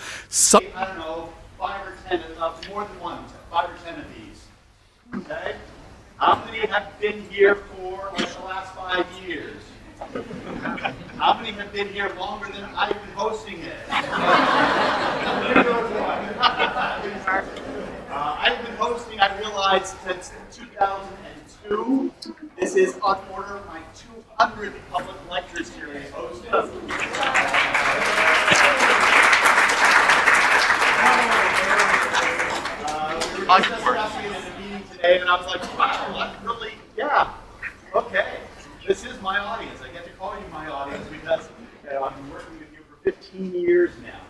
I don't know, 5 or 10, more than one, 5 or 10 of these. Okay? How many have been here for like the last 5 years? How many have been here longer than I've been hosting it? I've been hosting, I realized, since 2002. This is on order of my 200th public lecture series hosted. We were discussing it in a meeting today, and I was like, wow, that's really, yeah, okay. This is my audience. I get to call you my audience because I've been working with you for 15 years now.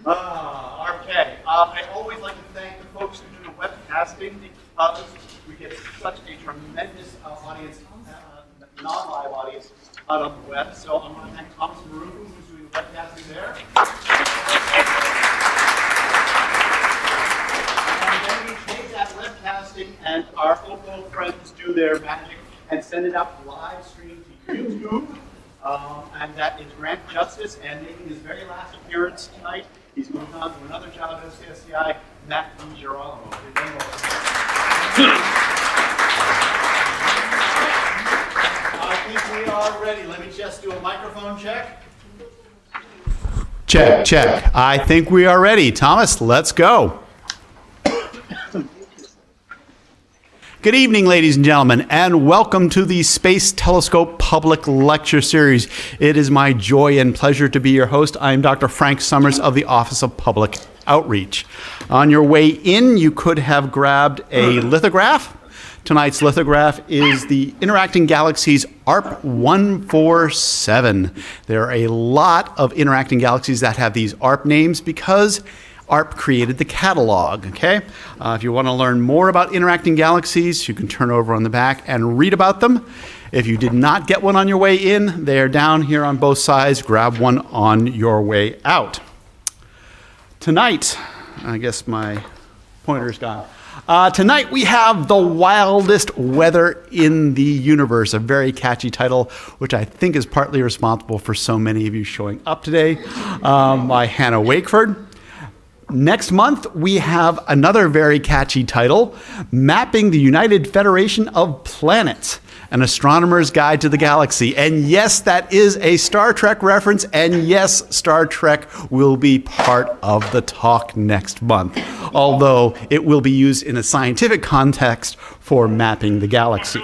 Okay. I always like to thank the folks who do the webcasting because we get such a tremendous audience, non-live audience out on the web. So I want to thank Thomas Maroon, who's doing the webcasting there. And then we take that webcasting and our Oppo friends do their magic and send it out live stream to YouTube. And that is Grant Justice, and making his very last appearance tonight. He's moved on to another job at CSCI, Matt DiGirolamo. I think we are ready. Let me just do a microphone check. Check, check. I think we are ready. Thomas, let's go. Good evening, ladies and gentlemen, and welcome to the Space Telescope Public Lecture Series. It is my joy and pleasure to be your host. I am Dr. Frank Summers of the Office of Public Outreach. On your way in, you could have grabbed a lithograph. Tonight's lithograph is the Interacting Galaxies ARP 147. There are a lot of interacting galaxies that have these ARP names because ARP created the catalog, okay? If you want to learn more about interacting galaxies, you can turn over on the back and read about them. If you did not get one on your way in, they are down here on both sides. Grab one on your way out. Tonight, I guess my pointer's gone. Tonight we have The Wildest Weather in the Universe, a very catchy title, which I think is partly responsible for so many of you showing up today, by Hannah Wakeford. Next month, we have another very catchy title, Mapping the United Federation of Planets, an Astronomer's Guide to the Galaxy. And yes, that is a Star Trek reference, and yes, Star Trek will be part of the talk next month, although it will be used in a scientific context for mapping the galaxy.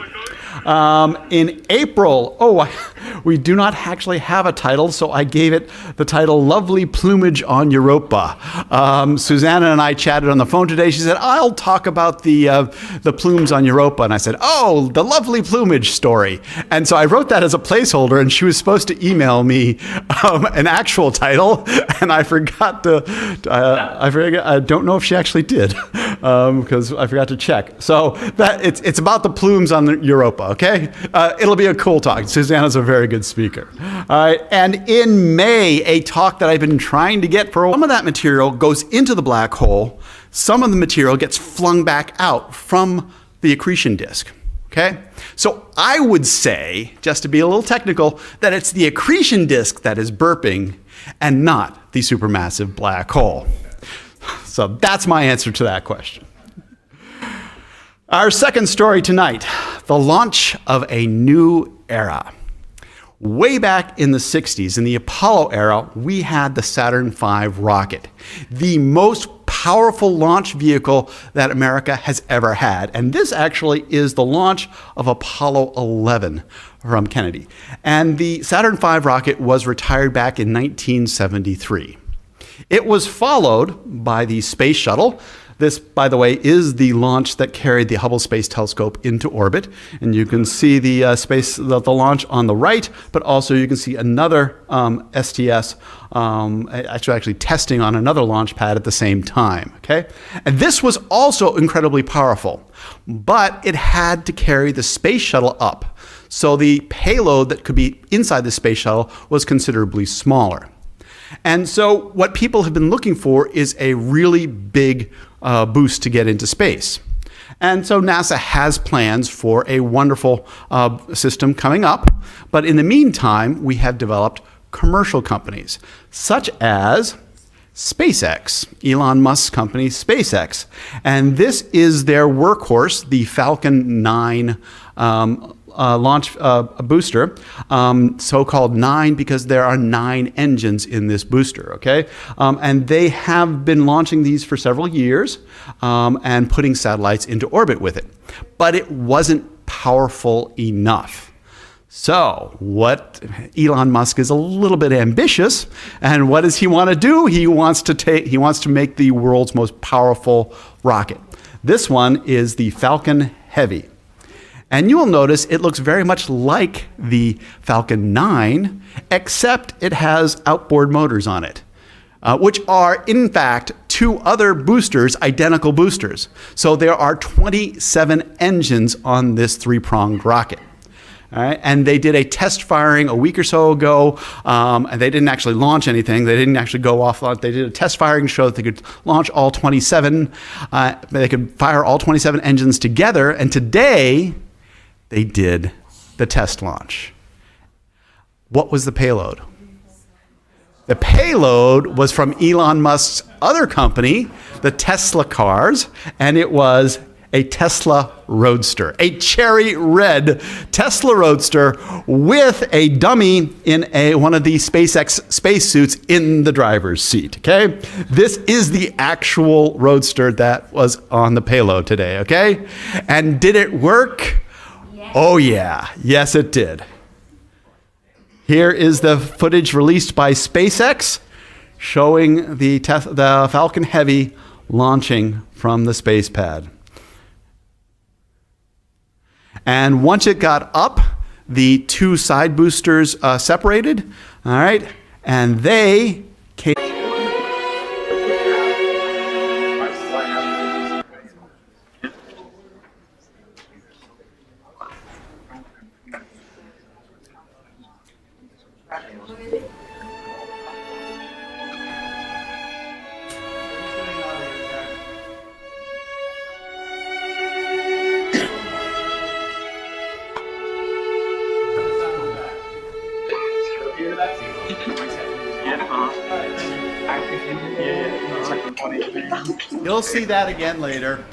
In April, we do not actually have a title, so I gave it the title Lovely Plumage on Europa. Susanna and I chatted on the phone today. She said, I'll talk about the plumes on Europa. And I said, oh, the lovely plumage story. And so I wrote that as a placeholder, and she was supposed to email me an actual title, and I forgot to, I don't know if she actually did, because I forgot to check. So that it's about the plumes on Europa. Okay, it'll be a cool talk. Susanna's a very good speaker. All right, and in May, a talk that I've been trying to get for some of that material goes into the black hole. Some of the material gets flung back out from the accretion disk. Okay, so I would say, just to be a little technical, that it's the accretion disk that is burping and not the supermassive black hole. So that's my answer to that question. Our second story tonight, the launch of a new era. Way back in the 60s, in the Apollo era, we had the Saturn V rocket, the most powerful launch vehicle that America has ever had. And this actually is the launch of Apollo 11 from Kennedy. And the Saturn V rocket was retired back in 1973. It was followed by the Space Shuttle. This, by the way, is the launch that carried the Hubble Space Telescope into orbit. And you can see the the launch on the right, but also you can see another STS actually testing on another launch pad at the same time, okay? And this was also incredibly powerful, but it had to carry the Space Shuttle up. So the payload that could be inside the Space Shuttle was considerably smaller. And so what people have been looking for is a really big boost to get into space. And so NASA has plans for a wonderful system coming up. But in the meantime, we have developed commercial companies, such as SpaceX, Elon Musk's company, SpaceX. And this is their workhorse, the Falcon 9 launch booster, so-called 9 because there are 9 engines in this booster, okay? And they have been launching these for several years and putting satellites into orbit with it. But it wasn't powerful enough. So what Elon Musk is a little bit ambitious, and what does he want to do? He wants to make the world's most powerful rocket. This one is the Falcon Heavy. And you will notice it looks very much like the Falcon 9, except it has outboard motors on it, which are, in fact, 2 other boosters, identical boosters. So there are 27 engines on this 3-pronged rocket. All right, and they did a test firing a week or so ago, and they didn't actually launch anything. They didn't actually go off. They did a test firing to show that they could launch all 27. They could fire all 27 engines together, and today they did the test launch. What was the payload? The payload was from Elon Musk's other company, the Tesla cars, and it was a Tesla Roadster, a cherry red Tesla Roadster with a dummy in one of the SpaceX spacesuits in the driver's seat, okay? This is the actual Roadster that was on the payload today, okay? And did it work? Yes. Oh yeah, yes it did. Here is the footage released by SpaceX showing the Falcon Heavy launching from the space pad. And once it got up, the two side boosters separated, all right, and they came. You'll see that again later.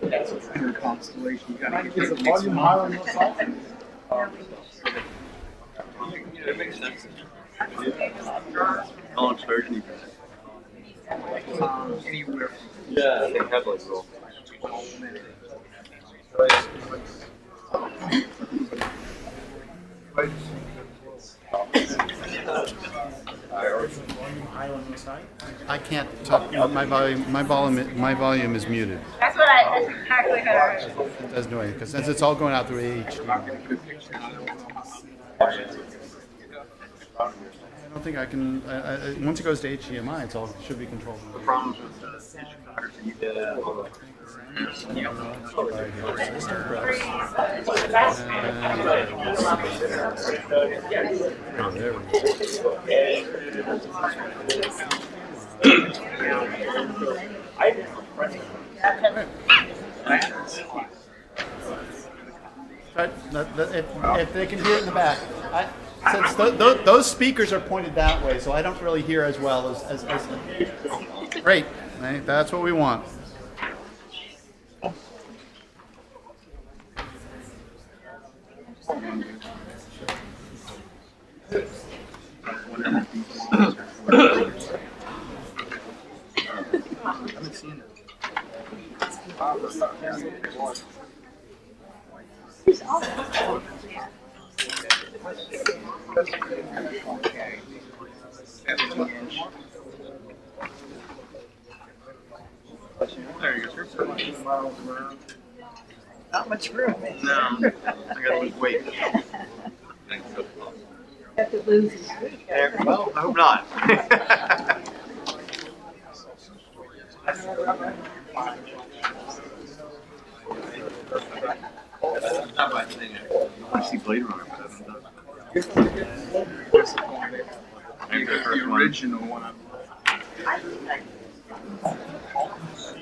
That's a winter constellation. You gotta get Is the volume higher on your side? That makes sense. How much version you got? Anywhere. Yeah, they have like little. I can't talk. My volume is muted. That's exactly what I heard. It does no way because since it's all going out through HD. I don't think I can. Once it goes to HDMI, it all should be controlled. The problems with photography. There we if they can hear it in the back. Since those speakers are pointed that way, so I don't really hear as well as great. That's what we want. Not much room. No, I gotta lose weight. Have to lose his Well, I hope not. That's not my thing. I want to see Blade Runner, but I haven't done it. Maybe the first one. Original one. I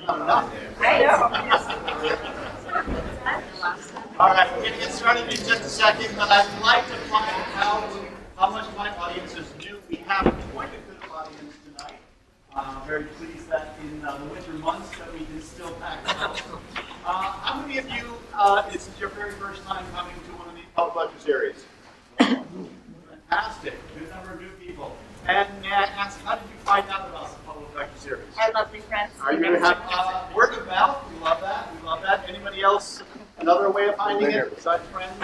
know. All right, we're going to get started in just a second, but I'd like to find out how much my audience is new. We have quite a good audience tonight. Very pleased that in the winter months that we can still pack the house. How many of you, this is your very first time coming to one of these public lecture series? Fantastic, good number of new people. And may I ask, how did you find out about the public lecture series? I love your friends. Are you going to have word of mouth? We love that. We love that. Anybody else? Another way of finding it besides friends?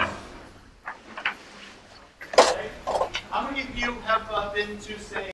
Okay. How many of you have been to, say,